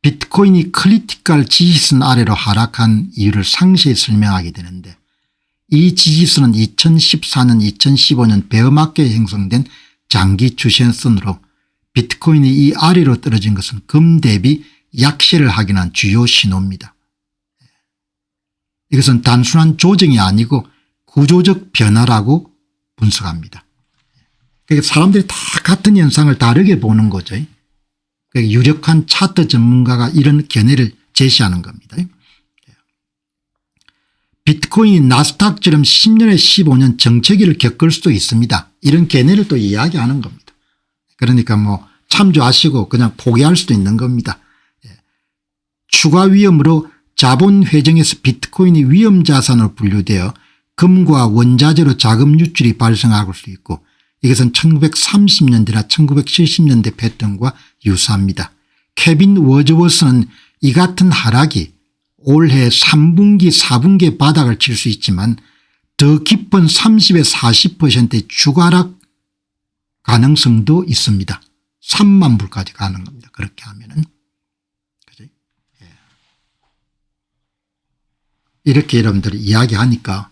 비트코인이 크리티컬 지지선 아래로 하락한 이유를 상세히 설명하게 되는데 이 지지선은 2014년 2015년 베어마켓에 형성된 장기 추세선으로 비트코인이 이 아래로 떨어진 것은 금 대비 약세를 확인한 주요 신호입니다. 이것은 단순한 조정이 아니고 구조적 변화라고 분석합니다. 그러니까 사람들이 다 같은 현상을 다르게 보는 거죠. 그러니까 유력한 차트 전문가가 이런 견해를 제시하는 겁니다. 비트코인이 나스닥처럼 10년에 15년 정체기를 겪을 수도 있습니다. 이런 견해를 또 이야기하는 겁니다. 그러니까 뭐 참조하시고 그냥 포기할 수도 있는 겁니다. 추가 위험으로 자본 회정에서 비트코인이 위험자산으로 분류되어 금과 원자재로 자금 유출이 발생할 수 있고 이것은 1930년대나 1970년대 패턴과 유사합니다. 케빈 워즈워스는 이 같은 하락이 올해 3분기 4분기에 바닥을 칠 수 있지만 더 깊은 30에서 40%의 추가락 가능성도 있습니다. 3만 불까지 가는 겁니다. 그렇게 하면은. 그죠? 예. 이렇게 여러분들이 이야기하니까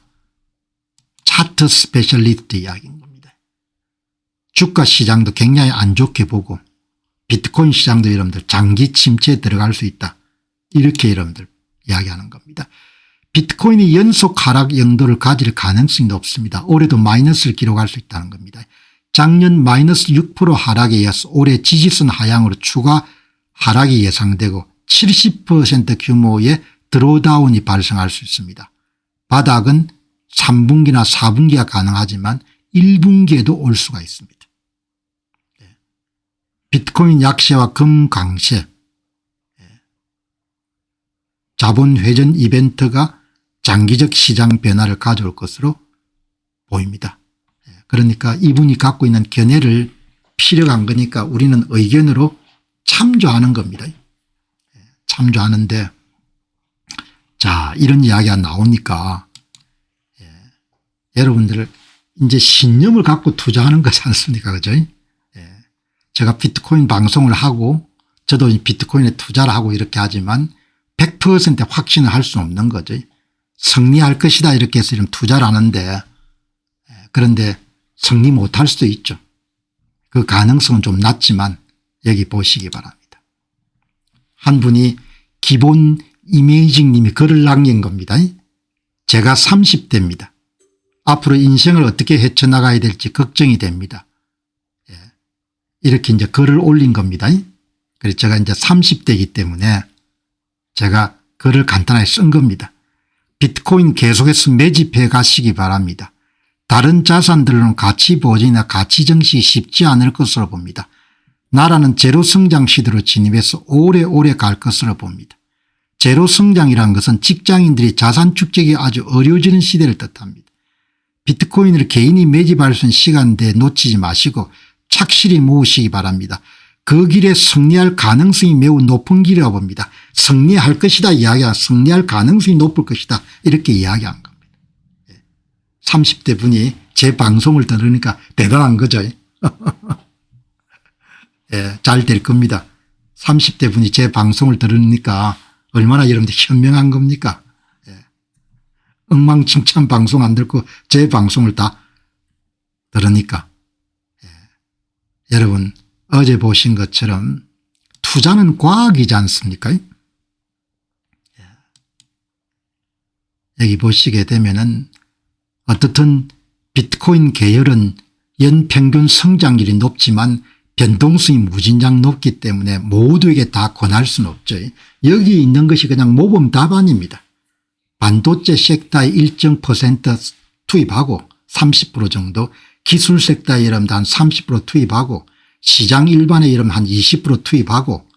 차트 스페셜리스트 이야기인 겁니다. 주가 시장도 굉장히 안 좋게 보고 비트코인 시장도 여러분들 장기 침체에 들어갈 수 있다. 이렇게 여러분들 이야기하는 겁니다. 비트코인이 연속 하락 영도를 가질 가능성이 높습니다. 올해도 마이너스를 기록할 수 있다는 겁니다. 작년 마이너스 6% 하락에 이어서 올해 지지선 하향으로 추가 하락이 예상되고 70% 규모의 드로다운이 발생할 수 있습니다. 바닥은 3분기나 4분기가 가능하지만 1분기에도 올 수가 있습니다. 비트코인 약세와 금 강세, 자본 회전 이벤트가 장기적 시장 변화를 가져올 것으로 보입니다. 그러니까 이분이 갖고 있는 견해를 피력한 거니까 우리는 의견으로 참조하는 겁니다. 참조하는데 자 이런 이야기가 나오니까 여러분들 이제 신념을 갖고 투자하는 거지 않습니까? 그죠? 제가 비트코인 방송을 하고 저도 비트코인에 투자를 하고 이렇게 하지만 100% 확신을 할 수 없는 거죠. 승리할 것이다 이렇게 해서 투자를 하는데 그런데 승리 못할 수도 있죠. 그 가능성은 좀 낮지만 여기 보시기 바랍니다. 한 분이 기본 이미징 님이 글을 남긴 겁니다. 제가 30대입니다. 앞으로 인생을 어떻게 헤쳐나가야 될지 걱정이 됩니다. 이렇게 이제 글을 올린 겁니다. 그래서 제가 이제 30대이기 때문에 제가 글을 간단하게 쓴 겁니다. 비트코인 계속해서 매집해 가시기 바랍니다. 다른 자산들로는 가치 보존이나 가치 정식이 쉽지 않을 것으로 봅니다. 나라는 제로 성장 시대로 진입해서 오래오래 갈 것으로 봅니다. 제로 성장이라는 것은 직장인들이 자산 축적이 아주 어려워지는 시대를 뜻합니다. 비트코인을 개인이 매집할 수 있는 시간대에 놓치지 마시고 착실히 모으시기 바랍니다. 그 길에 승리할 가능성이 매우 높은 길이라고 봅니다. 승리할 것이다 이야기가 승리할 가능성이 높을 것이다 이렇게 이야기한 겁니다. 30대 분이 제 방송을 들으니까 대단한 거죠. 예, 잘 될 겁니다. 30대 분이 제 방송을 들으니까 얼마나 여러분들 현명한 겁니까? 예. 엉망진창 방송 안 듣고 제 방송을 다 들으니까. 예. 여러분 어제 보신 것처럼 투자는 과학이지 않습니까? 예. 여기 보시게 되면은 어떻든 비트코인 계열은 연평균 성장률이 높지만 변동성이 무진장 높기 때문에 모두에게 다 권할 수는 없죠. 여기 있는 것이 그냥 모범 답안입니다. 반도체 섹터에 일정 퍼센트 투입하고 30% 정도, 기술 섹터에 여러분들 한 30% 투입하고 시장 일반에 여러분 한 20% 투입하고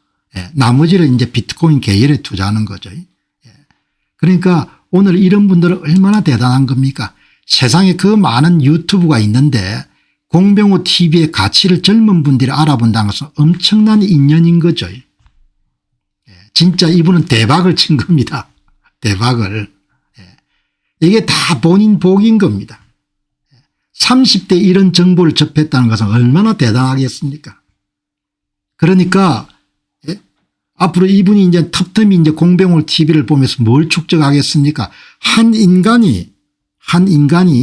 나머지를 이제 비트코인 계열에 투자하는 거죠. 그러니까 오늘 이런 분들은 얼마나 대단한 겁니까? 세상에 그 많은 유튜브가 있는데 공병호 TV의 가치를 젊은 분들이 알아본다는 것은 엄청난 인연인 거죠. 진짜 이분은 대박을 친 겁니다. 대박을. 이게 다 본인 복인 겁니다. 30대 이런 정보를 접했다는 것은 얼마나 대단하겠습니까? 그러니까 앞으로 이분이 이제 텁텁이 이제 공병호 TV를 보면서 뭘 축적하겠습니까? 한 인간이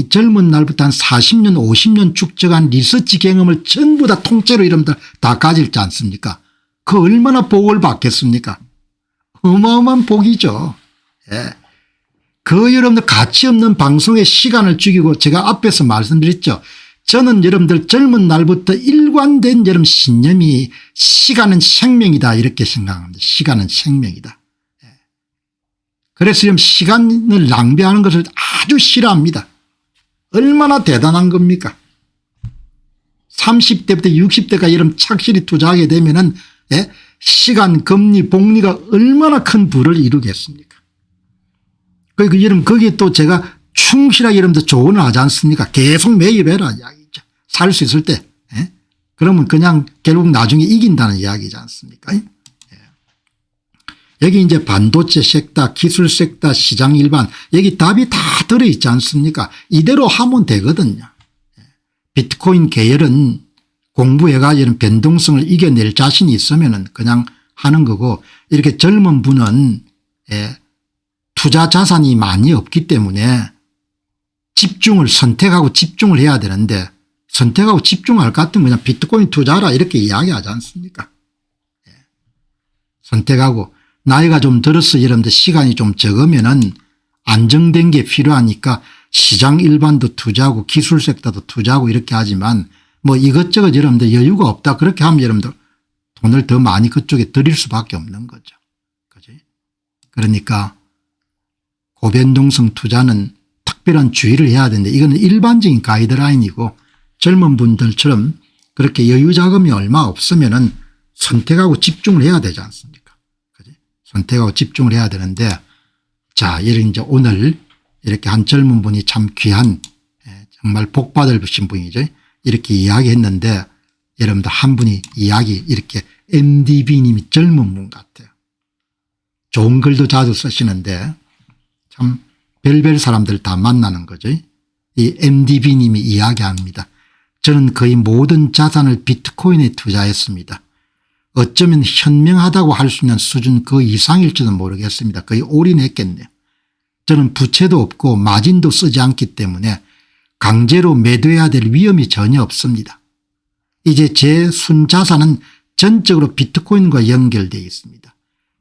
젊은 날부터 한 40년 50년 축적한 리서치 경험을 전부 다 통째로 여러분들 다 가질지 않습니까? 그 얼마나 복을 받겠습니까? 어마어마한 복이죠. 예. 그 여러분들 가치 없는 방송에 시간을 죽이고 제가 앞에서 말씀드렸죠. 저는 여러분들 젊은 날부터 일관된 여러분 신념이 시간은 생명이다 이렇게 생각합니다. 시간은 생명이다. 그래서 지금 시간을 낭비하는 것을 아주 싫어합니다. 얼마나 대단한 겁니까? 30대부터 60대까지 이런 착실히 투자하게 되면은 시간, 금리, 복리가 얼마나 큰 부를 이루겠습니까? 그리고 여러분 거기에 또 제가 충실하게 여러분들 조언을 하지 않습니까? 계속 매입해라 이야기죠. 살 수 있을 때. 그러면 그냥 결국 나중에 이긴다는 이야기지 않습니까? 여기 이제 반도체 섹터, 기술 섹터, 시장 일반 여기 답이 다 들어있지 않습니까? 이대로 하면 되거든요. 비트코인 계열은 공부해가 이런 변동성을 이겨낼 자신이 있으면 그냥 하는 거고 이렇게 젊은 분은 투자 자산이 많이 없기 때문에 집중을 선택하고 집중을 해야 되는데 선택하고 집중할 것 같으면 그냥 비트코인 투자하라 이렇게 이야기하지 않습니까? 선택하고 나이가 좀 들어서 여러분들 시간이 좀 적으면은 안정된 게 필요하니까 시장 일반도 투자하고 기술 섹터도 투자하고 이렇게 하지만 뭐 이것저것 여러분들 여유가 없다 그렇게 하면 여러분들 돈을 더 많이 그쪽에 들일 수밖에 없는 거죠. 그지? 그러니까 고변동성 투자는 특별한 주의를 해야 되는데 이거는 일반적인 가이드라인이고 젊은 분들처럼 그렇게 여유 자금이 얼마 없으면은 선택하고 집중을 해야 되지 않습니까? 선택하고 집중을 해야 되는데 자, 이런 이제 오늘 이렇게 한 젊은 분이 참 귀한 정말 복 받으신 분이죠. 이렇게 이야기했는데 여러분들 한 분이 이야기 이렇게 MDB님이 젊은 분 같아요. 좋은 글도 자주 쓰시는데 참 별별 사람들 다 만나는 거죠. 이 MDB님이 이야기합니다. 저는 거의 모든 자산을 비트코인에 투자했습니다. 어쩌면 현명하다고 할 수 있는 수준 그 이상일지도 모르겠습니다. 거의 올인했겠네요. 저는 부채도 없고 마진도 쓰지 않기 때문에 강제로 매도해야 될 위험이 전혀 없습니다. 이제 제 순자산은 전적으로 비트코인과 연결되어 있습니다.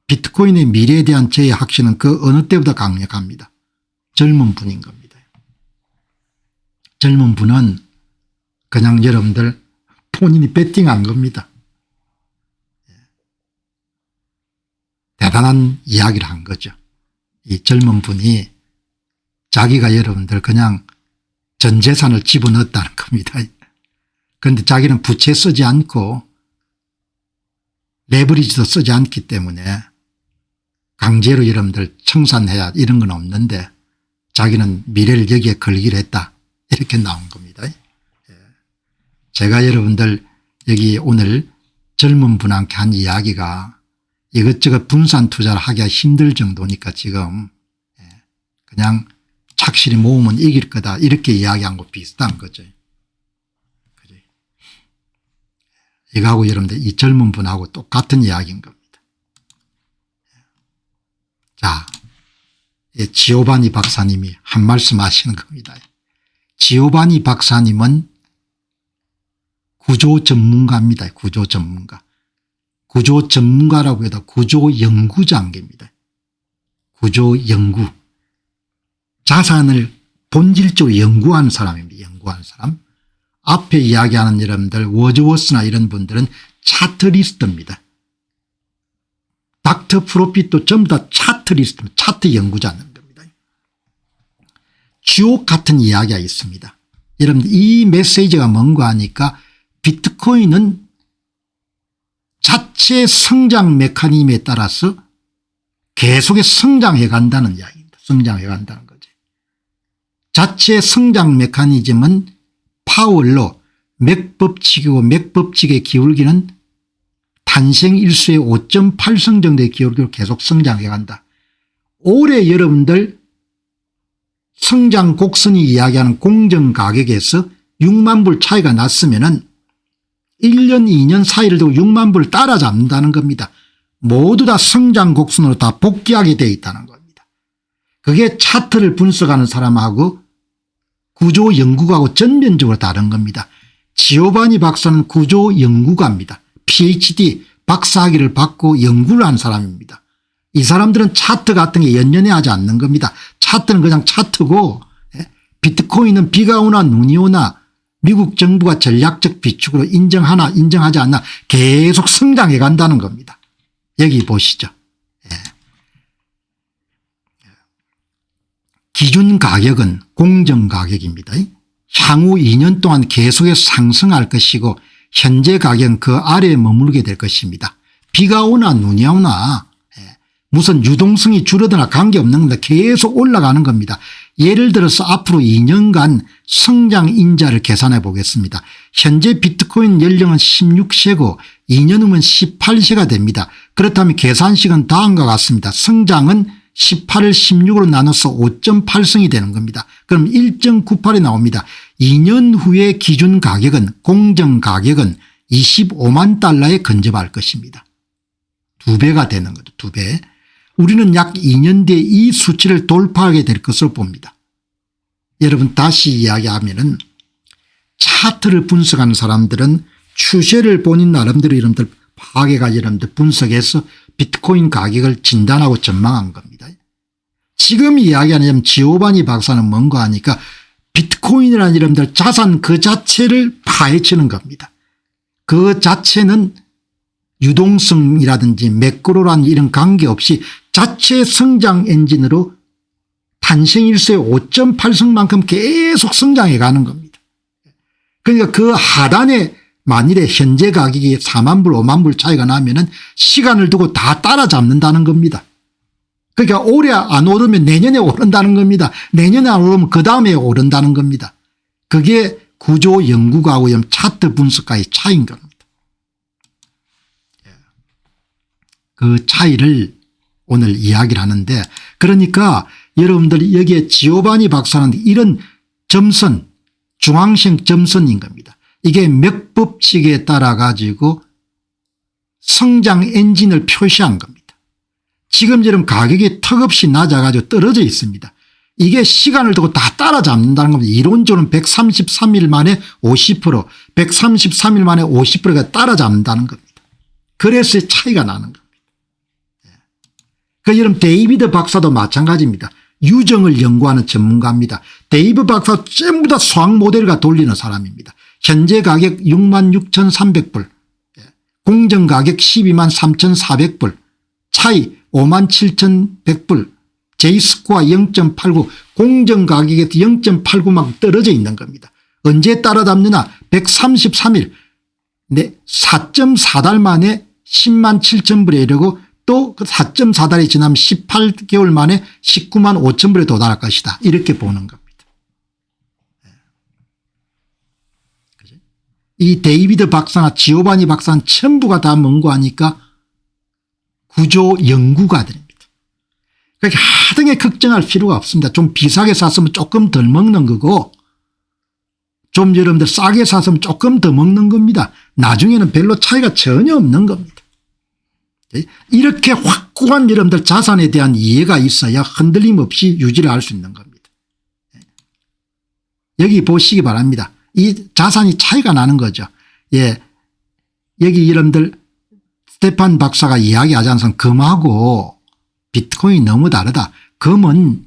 비트코인의 미래에 대한 저의 확신은 그 어느 때보다 강력합니다. 젊은 분인 겁니다. 젊은 분은 그냥 여러분들 본인이 베팅한 겁니다. 대단한 이야기를 한 거죠. 이 젊은 분이 자기가 여러분들 그냥 전 재산을 집어넣었다는 겁니다. 그런데 자기는 부채 쓰지 않고 레버리지도 쓰지 않기 때문에 강제로 여러분들 청산해야 이런 건 없는데 자기는 미래를 여기에 걸기로 했다 이렇게 나온 겁니다. 제가 여러분들 여기 오늘 젊은 분한테 한 이야기가 이것저것 분산 투자를 하기가 힘들 정도니까 지금 그냥 착실히 모으면 이길 거다 이렇게 이야기한 거 비슷한 거죠. 이거하고 여러분들 이 젊은 분하고 똑같은 이야기인 겁니다. 자, 지오바니 박사님이 한 말씀 하시는 겁니다. 지오바니 박사님은 구조 전문가입니다. 구조 전문가. 구조 전문가라고 해도 구조 연구자입니다. 구조 연구. 자산을 본질적으로 연구하는 사람입니다. 연구하는 사람. 앞에 이야기하는 여러분들 워즈워스나 이런 분들은 차트리스트입니다. 닥터 프로핏도 전부 다 차트리스트, 차트 연구자는 겁니다. 주옥 같은 이야기가 있습니다. 여러분들 이 메시지가 뭔가 하니까 비트코인은 자체 성장 메커니즘에 따라서 계속해 성장해 간다는 이야기입니다. 성장해 간다는 거죠. 자체 성장 메커니즘은 파월로 맥법칙이고 맥법칙의 기울기는 탄생일수의 5.8성 정도의 기울기로 계속 성장해 간다. 올해 여러분들 성장 곡선이 이야기하는 공정가격에서 6만 불 차이가 났으면은 1년 2년 사이를 두고 6만 불을 따라잡는다는 겁니다. 모두 다 성장 곡선으로 다 복귀하게 되어 있다는 겁니다. 그게 차트를 분석하는 사람하고 구조 연구가하고 전면적으로 다른 겁니다. 지오바니 박사는 구조 연구가입니다. PhD 박사학위를 받고 연구를 한 사람입니다. 이 사람들은 차트 같은 게 연연해 하지 않는 겁니다. 차트는 그냥 차트고 비트코인은 비가 오나 눈이 오나 미국 정부가 전략적 비축으로 인정하나 인정하지 않나 계속 성장해 간다는 겁니다. 여기 보시죠. 기준 가격은 공정 가격입니다. 향후 2년 동안 계속해서 상승할 것이고 현재 가격은 그 아래에 머물게 될 것입니다. 비가 오나 눈이 오나 무슨 유동성이 줄어드나 관계없는 겁니다. 계속 올라가는 겁니다. 예를 들어서 앞으로 2년간 성장 인자를 계산해 보겠습니다. 현재 비트코인 연령은 16세고 2년 후면 18세가 됩니다. 그렇다면 계산식은 다음과 같습니다. 성장은 18을 16으로 나눠서 5.8성이 되는 겁니다. 그럼 1.98이 나옵니다. 2년 후의 기준 가격은 공정 가격은 25만 달러에 근접할 것입니다. 2배가 되는 거죠. 2배. 우리는 약 2년 뒤에 이 수치를 돌파하게 될 것으로 봅니다. 여러분 다시 이야기하면은 차트를 분석하는 사람들은 추세를 본인 나름대로 여러분들 파괴가 여러분들 분석해서 비트코인 가격을 진단하고 전망한 겁니다. 지금 이야기하는 지오바니 박사는 뭔가 하니까 비트코인이라는 여러분들 자산 그 자체를 파헤치는 겁니다. 그 자체는 유동성이라든지 매크로라는 이런 관계없이 자체 성장 엔진으로 탄생일수의 5.8성만큼 계속 성장해 가는 겁니다. 그러니까 그 하단에 만일에 현재 가격이 4만 불 5만 불 차이가 나면은 시간을 두고 다 따라잡는다는 겁니다. 그러니까 올해 안 오르면 내년에 오른다는 겁니다. 내년에 안 오르면 그 다음에 오른다는 겁니다. 그게 구조 연구가하고 차트 분석가의 차이인 겁니다. 그 차이를 오늘 이야기를 하는데 그러니까 여러분들 여기에 지오바니 박사는 이런 점선 중앙식 점선인 겁니다. 이게 맥법칙에 따라 가지고 성장 엔진을 표시한 겁니다. 지금처럼 가격이 턱없이 낮아가지고 떨어져 있습니다. 이게 시간을 두고 다 따라잡는다는 겁니다. 이론적으로는 133일 만에 50% 133일 만에 50%가 따라잡는다는 겁니다. 그래서 차이가 나는 겁니다. 그 여러분 데이비드 박사도 마찬가지입니다. 유정을 연구하는 전문가입니다. 데이비드 박사 전부 다 수학 모델과 돌리는 사람입니다. 현재 가격 66,300불 공정가격 123,400불 차이 57,100불 J스코어 0.89 공정가격에서 0.89만 떨어져 있는 겁니다. 언제 따라잡느냐 133일 4.4달 만에 10만 7천 불에 이르고 또 그 4.4달이 지나면 18개월 만에 19만 5천 불에 도달할 것이다. 이렇게 보는 겁니다. 이 데이비드 박사나 지오바니 박사는 전부가 다 뭔고 하니까 구조 연구가들입니다. 그러니까 하등에 걱정할 필요가 없습니다. 좀 비싸게 샀으면 조금 덜 먹는 거고 좀 여러분들 싸게 샀으면 조금 더 먹는 겁니다. 나중에는 별로 차이가 전혀 없는 겁니다. 이렇게 확고한 여러분들 자산에 대한 이해가 있어야 흔들림 없이 유지를 할 수 있는 겁니다. 여기 보시기 바랍니다. 이 자산이 차이가 나는 거죠. 예, 여기 여러분들 스테판 박사가 이야기하지 않습니까? 금하고 비트코인이 너무 다르다. 금은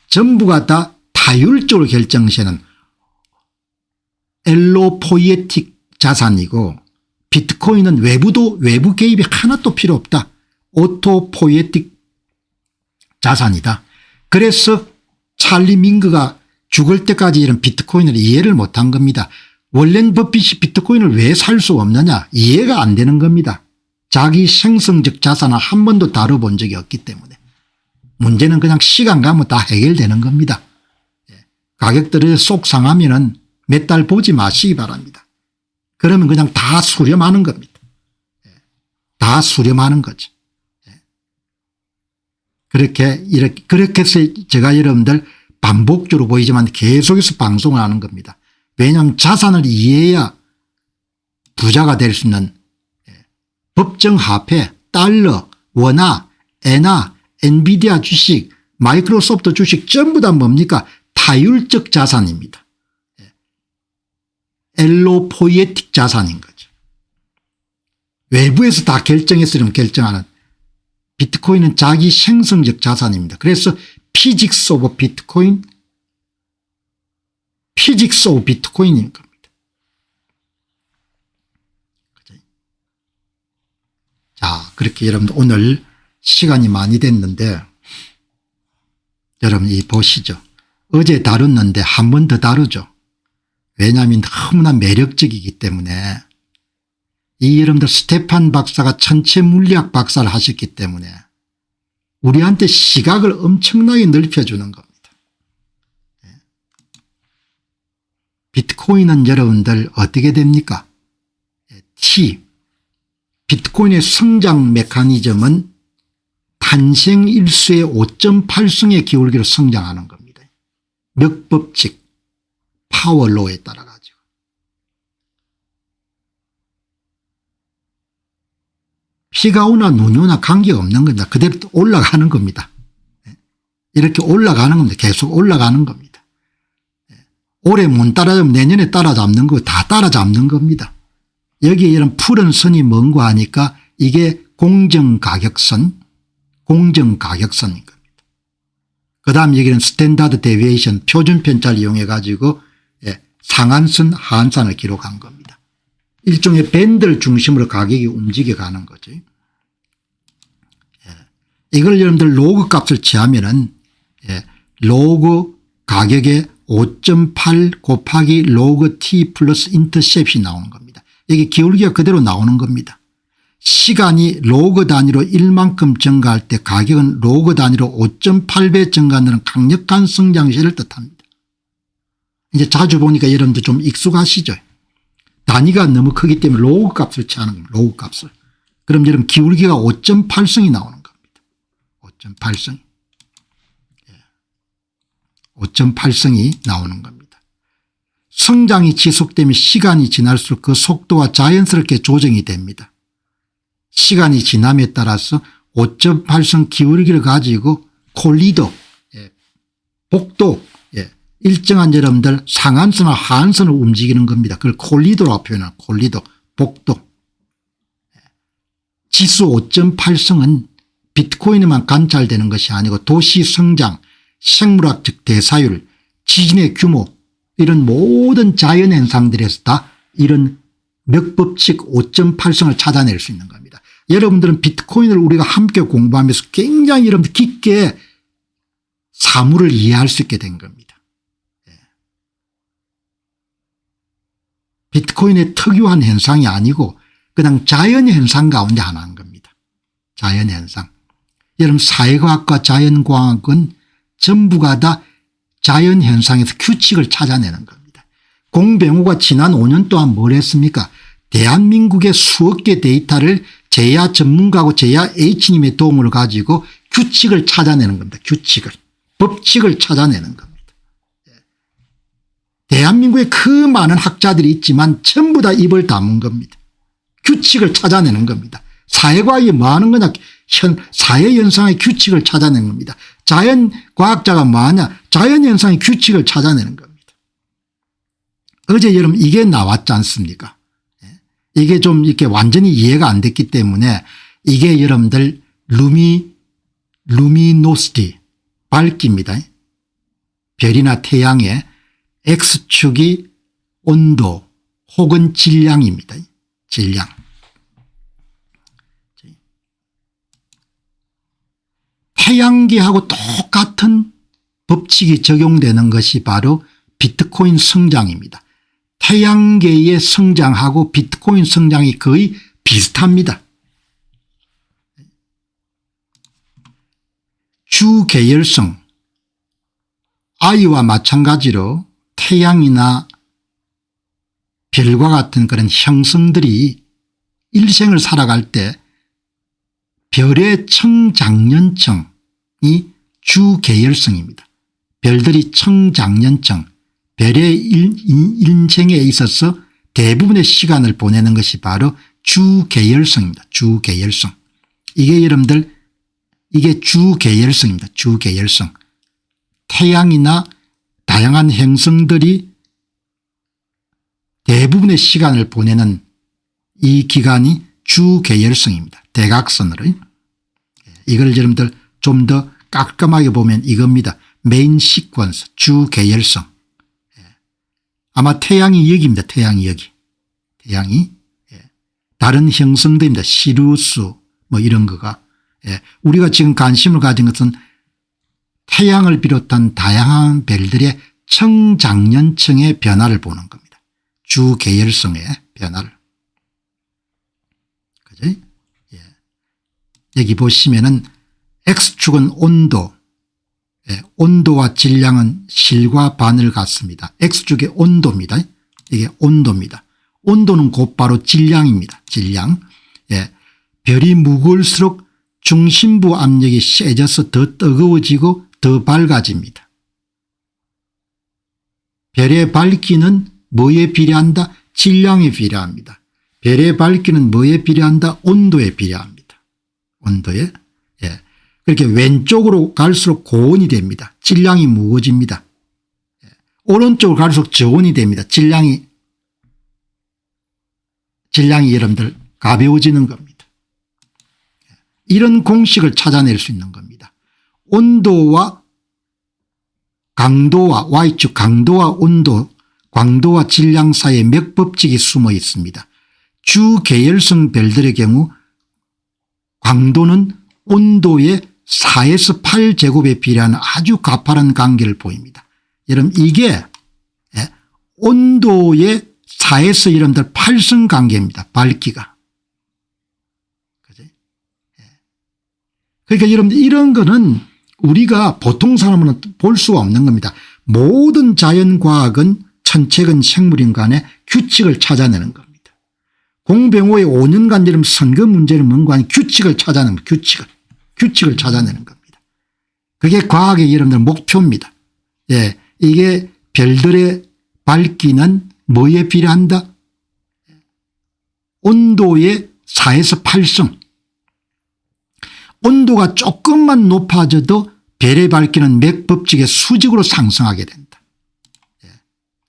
전부가 다 타율적으로 결정시하는 엘로포이에틱 자산이고 비트코인은 외부 개입이 하나도 필요 없다. 오토포이에틱 자산이다. 그래서 찰리 밍그가 죽을 때까지 이런 비트코인을 이해를 못한 겁니다. 월렌 버핏이 비트코인을 왜 살 수 없느냐 이해가 안 되는 겁니다. 자기 생성적 자산을 한 번도 다뤄본 적이 없기 때문에 문제는 그냥 시간 가면 다 해결되는 겁니다. 가격들이 속 상하면은 몇 달 보지 마시기 바랍니다. 그러면 그냥 다 수렴하는 겁니다. 다 수렴하는 거죠. 그렇게 해서 제가 여러분들 반복적으로 보이지만 계속해서 방송을 하는 겁니다. 왜냐하면 자산을 이해해야 부자가 될 수 있는 법정화폐, 달러, 원화, 엔화, 엔비디아 주식, 마이크로소프트 주식 전부 다 뭡니까? 타율적 자산입니다. 엘로포이에틱 자산인 거죠. 외부에서 다 결정했으면 결정하는 비트코인은 자기 생성적 자산입니다. 그래서 피직스 오브 비트코인, 피직스 오브 비트코인인 겁니다. 자, 그렇게 여러분들 오늘 시간이 많이 됐는데 여러분 이 보시죠. 어제 다뤘는데 한 번 더 다루죠. 왜냐하면 너무나 매력적이기 때문에 이 여러분들 스테판 박사가 천체 물리학 박사를 하셨기 때문에 우리한테 시각을 엄청나게 넓혀주는 겁니다. 비트코인은 여러분들 어떻게 됩니까? T. 비트코인의 성장 메커니즘은 탄생 일수의 5.8승의 기울기로 성장하는 겁니다. 몇 법칙, 파워로에 따라 가지고. 비가 오나 눈이 오나 관계없는 겁니다. 그대로 올라가는 겁니다. 이렇게 올라가는 겁니다. 계속 올라가는 겁니다. 올해 못 따라잡으면 내년에 따라잡는 거 다 따라잡는 겁니다. 여기에 이런 푸른 선이 뭔가 하니까 이게 공정가격선인 겁니다. 그다음 여기는 스탠다드 데비에이션 표준 편차를 이용해 가지고 상한선 하한선을 기록한 겁니다. 일종의 밴드를 중심으로 가격이 움직여 가는 거죠. 이걸 여러분들 로그 값을 취하면은 로그 가격의 5.8 곱하기 로그 t 플러스 인터셉이 나오는 겁니다. 이게 기울기가 그대로 나오는 겁니다. 시간이 로그 단위로 1만큼 증가할 때 가격은 로그 단위로 5.8배 증가하는 강력한 성장세를 뜻합니다. 이제 자주 보니까 여러분들 좀 익숙하시죠. 단위가 너무 크기 때문에 로그 값을 취하는 겁니다. 로그 값을. 그럼 여러분 기울기가 5.8승이 나오는 겁니다. 5.8승. 5.8승이 나오는 겁니다. 성장이 지속되면 시간이 지날수록 그 속도가 자연스럽게 조정이 됩니다. 시간이 지남에 따라서 5.8승 기울기를 가지고 콜리도, 복도, 일정한 여러분들 상한선과 하한선을 움직이는 겁니다. 그걸 콜리도라고 표현하는 콜리도, 복도. 지수 5.8승은 비트코인에만 관찰되는 것이 아니고 도시 성장, 생물학적 대사율, 지진의 규모 이런 모든 자연현상들에서 다 이런 맥법칙 5.8승을 찾아낼 수 있는 겁니다. 여러분들은 비트코인을 우리가 함께 공부하면서 굉장히 여러분들 깊게 사물을 이해할 수 있게 된 겁니다. 비트코인의 특유한 현상이 아니고 그냥 자연현상 가운데 하나인 겁니다. 자연현상. 여러분 사회과학과 자연과학은 전부가 다 자연현상에서 규칙을 찾아내는 겁니다. 공병호가 지난 5년 동안 뭘 했습니까? 대한민국의 수억 개 데이터를 제야 전문가고 제야 H님의 도움을 가지고 규칙을 찾아내는 겁니다. 규칙을. 법칙을 찾아내는 겁니다. 대한민국에 그 많은 학자들이 있지만 전부 다 입을 다문 겁니다. 규칙을 찾아내는 겁니다. 사회과학이 뭐 하는 거냐. 사회현상의 규칙을 찾아내는 겁니다. 자연과학자가 뭐 하냐. 자연현상의 규칙을 찾아내는 겁니다. 어제 여러분 이게 나왔지 않습니까? 이게 좀 이렇게 완전히 이해가 안 됐기 때문에 이게 여러분들 루미노시티 밝기입니다. 별이나 태양의 X축이 온도 혹은 질량입니다. 질량. 태양계하고 똑같은 법칙이 적용되는 것이 바로 비트코인 성장입니다. 태양계의 성장하고 비트코인 성장이 거의 비슷합니다. 주계열성 아이와 마찬가지로 태양이나 별과 같은 그런 형성들이 일생을 살아갈 때 별의 청장년층이 주계열성입니다. 별들이 청장년층 별의 인생에 있어서 대부분의 시간을 보내는 것이 바로 주계열성입니다. 주계열성. 이게 여러분들 이게 주계열성입니다. 주계열성. 태양이나 다양한 행성들이 대부분의 시간을 보내는 이 기간이 주계열성입니다. 대각선으로. 이걸 여러분들 좀 더 깔끔하게 보면 이겁니다. 메인 시퀀스 주계열성. 아마 태양이 여기입니다. 태양이 여기. 태양이 다른 형성들입니다. 시루스 뭐 이런 거가. 우리가 지금 관심을 가진 것은 태양을 비롯한 다양한 별들의 청장년층의 변화를 보는 겁니다. 주계열성의 변화를. 그죠? 여기 보시면은 X축은 온도, 온도와 질량은 실과 바늘 같습니다. X축의 온도입니다. 이게 온도입니다. 온도는 곧바로 질량입니다. 질량. 별이 무거울수록 중심부 압력이 세져서 더 뜨거워지고 더 밝아집니다. 별의 밝기는 뭐에 비례한다? 질량에 비례합니다. 별의 밝기는 뭐에 비례한다? 온도에 비례합니다. 온도에. 그렇게 왼쪽으로 갈수록 고온이 됩니다. 질량이 무거워집니다. 오른쪽으로 갈수록 저온이 됩니다. 질량이 여러분들 가벼워지는 겁니다. 이런 공식을 찾아낼 수 있는 겁니다. 온도와 강도와 Y축 강도와 온도 광도와 질량 사이에 몇 법칙이 숨어 있습니다. 주계열성 별들의 경우 광도는 온도의 4에서 8제곱에 비례하는 아주 가파른 관계를 보입니다. 여러분 이게 온도의 4에서 여러분들 8성 관계입니다. 밝기가. 그죠? 그러니까 여러분들 이런 거는 우리가 보통 사람은 볼 수가 없는 겁니다. 모든 자연과학은 천체건 생물인 간에 규칙을 찾아내는 겁니다. 공병호의 5년간 여러분 선거 문제는 뭔가 하니 규칙을 찾아내는 겁니다. 규칙을 찾아내는 겁니다. 그게 과학의 여러분들 목표입니다. 이게 별들의 밝기는 뭐에 비례한다? 온도의 4에서 8성. 온도가 조금만 높아져도 별의 밝기는 맥 법칙의 수직으로 상승하게 된다.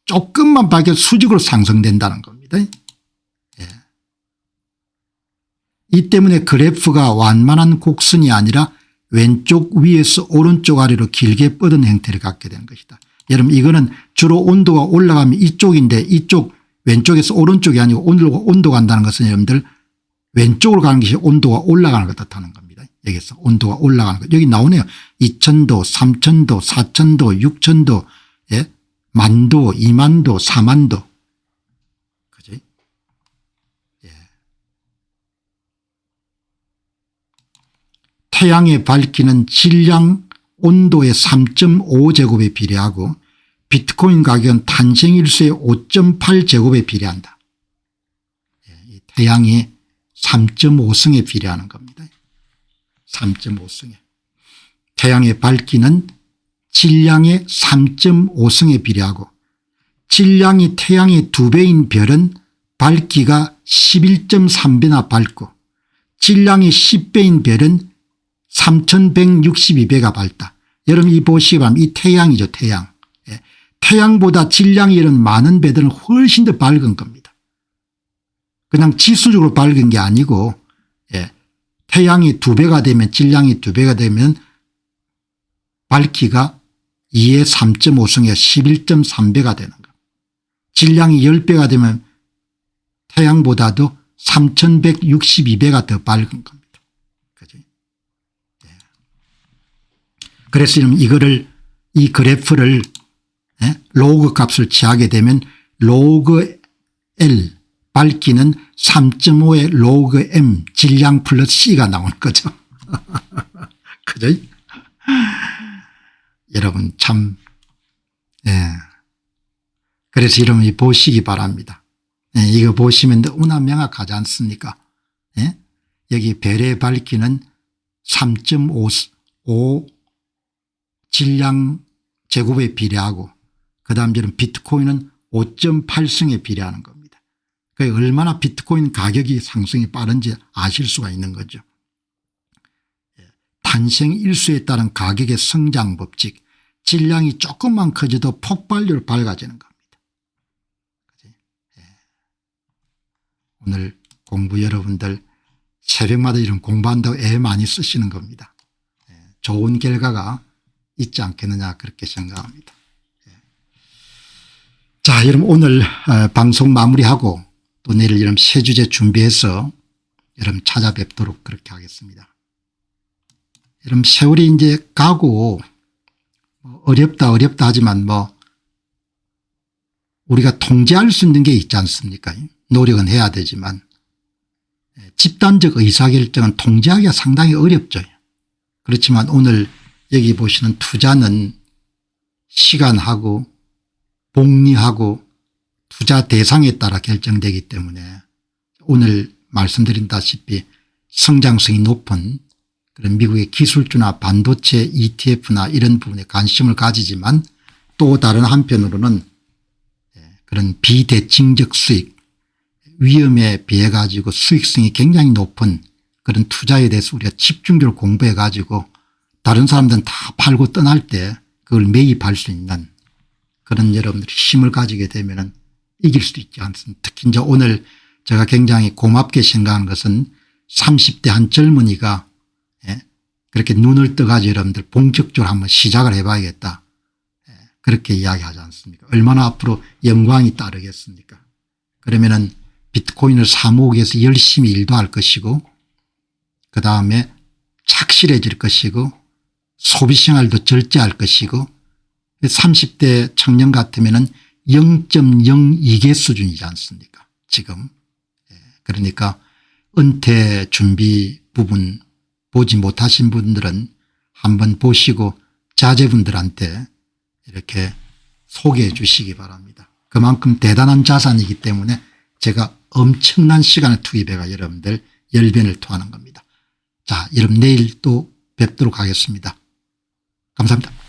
조금만 밝게 수직으로 상승된다는 겁니다. 이 때문에 그래프가 완만한 곡선이 아니라 왼쪽 위에서 오른쪽 아래로 길게 뻗은 형태를 갖게 되는 것이다. 여러분 이거는 주로 온도가 올라가면 이쪽인데 이쪽 왼쪽에서 오른쪽이 아니고 온도가 간다는 것은 여러분들 왼쪽으로 가는 것이 온도가 올라가는 것 뜻하는 겁니다. 여기서 온도가 올라가는 것. 여기 나오네요. 2000도 3000도 4000도 6000도 만도 2만도 4만도. 그지? 태양의 밝기는 질량 온도의 3.5제곱에 비례하고 비트코인 가격은 탄생일수의 5.8제곱에 비례한다. 태양이 3.5승에 비례하는 겁니다. 3.5승에. 태양의 밝기는 질량의 3.5승에 비례하고 질량이 태양의 2배인 별은 밝기가 11.3배나 밝고 질량이 10배인 별은 3162배가 밝다. 여러분 이 보시기 바랍니다. 이 태양이죠. 태양. 태양보다 질량이 이런 많은 배들은 훨씬 더 밝은 겁니다. 그냥 지수적으로 밝은 게 아니고 태양이 2배가 되면 질량이 2배가 되면 밝기가 2의 3.5승에 11.3배가 되는 겁니다. 질량이 10배가 되면 태양보다도 3162배가 더 밝은 겁니다. 그죠? 그래서 이거를 이 그래프를 로그 값을 취하게 되면 로그 L 밝기는 3.5의 로그 M 질량 플러스 C가 나오는 거죠. 그죠? 여러분 참 그래서 여러분이 보시기 바랍니다. 이거 보시면 너무나 명확하지 않습니까? 여기 별의 밝기는 3.5 질량 제곱에 비례하고 그다음 저는 비트코인은 5.8승에 비례하는 겁니다. 그게 얼마나 비트코인 가격이 상승이 빠른지 아실 수가 있는 거죠. 탄생 일수에 따른 가격의 성장 법칙 질량이 조금만 커져도 폭발적으로 밝아지는 겁니다. 오늘 공부 여러분들 새벽마다 이런 공부한다고 애 많이 쓰시는 겁니다. 좋은 결과가 있지 않겠느냐 그렇게 생각합니다. 자, 여러분 오늘 방송 마무리하고 또 내일 여러분 새 주제 준비해서 여러분 찾아뵙도록 그렇게 하겠습니다. 여러분 세월이 이제 가고 어렵다 하지만 우리가 통제할 수 있는 게 있지 않습니까? 노력은 해야 되지만 집단적 의사결정은 통제하기가 상당히 어렵죠. 그렇지만 오늘 여기 보시는 투자는 시간하고 복리하고 투자 대상에 따라 결정되기 때문에 오늘 말씀드린다시피 성장성이 높은 그런 미국의 기술주나 반도체 ETF나 이런 부분에 관심을 가지지만 또 다른 한편으로는 그런 비대칭적 수익 위험에 비해 가지고 수익성이 굉장히 높은 그런 투자에 대해서 우리가 집중적으로 공부해 가지고 다른 사람들은 다 팔고 떠날 때 그걸 매입할 수 있는 그런 여러분들이 힘을 가지게 되면 이길 수도 있지 않습니까? 특히 이제 오늘 제가 굉장히 고맙게 생각하는 것은 30대 한 젊은이가 그렇게 눈을 떠가지고 여러분들 본격적으로 한번 시작을 해봐야겠다. 그렇게 이야기하지 않습니까? 얼마나 앞으로 영광이 따르겠습니까? 그러면은 비트코인을 사모으기 위해서 열심히 일도 할 것이고 그다음에 착실해질 것이고 소비생활도 절제할 것이고 30대 청년 같으면은 0.02개 수준이지 않습니까? 지금. 그러니까 은퇴 준비 부분 보지 못하신 분들은 한번 보시고 자제분들한테 이렇게 소개해 주시기 바랍니다. 그만큼 대단한 자산이기 때문에 제가 엄청난 시간을 투입해가 여러분들 열변을 토하는 겁니다. 자, 여러분 내일 또 뵙도록 하겠습니다. 감사합니다.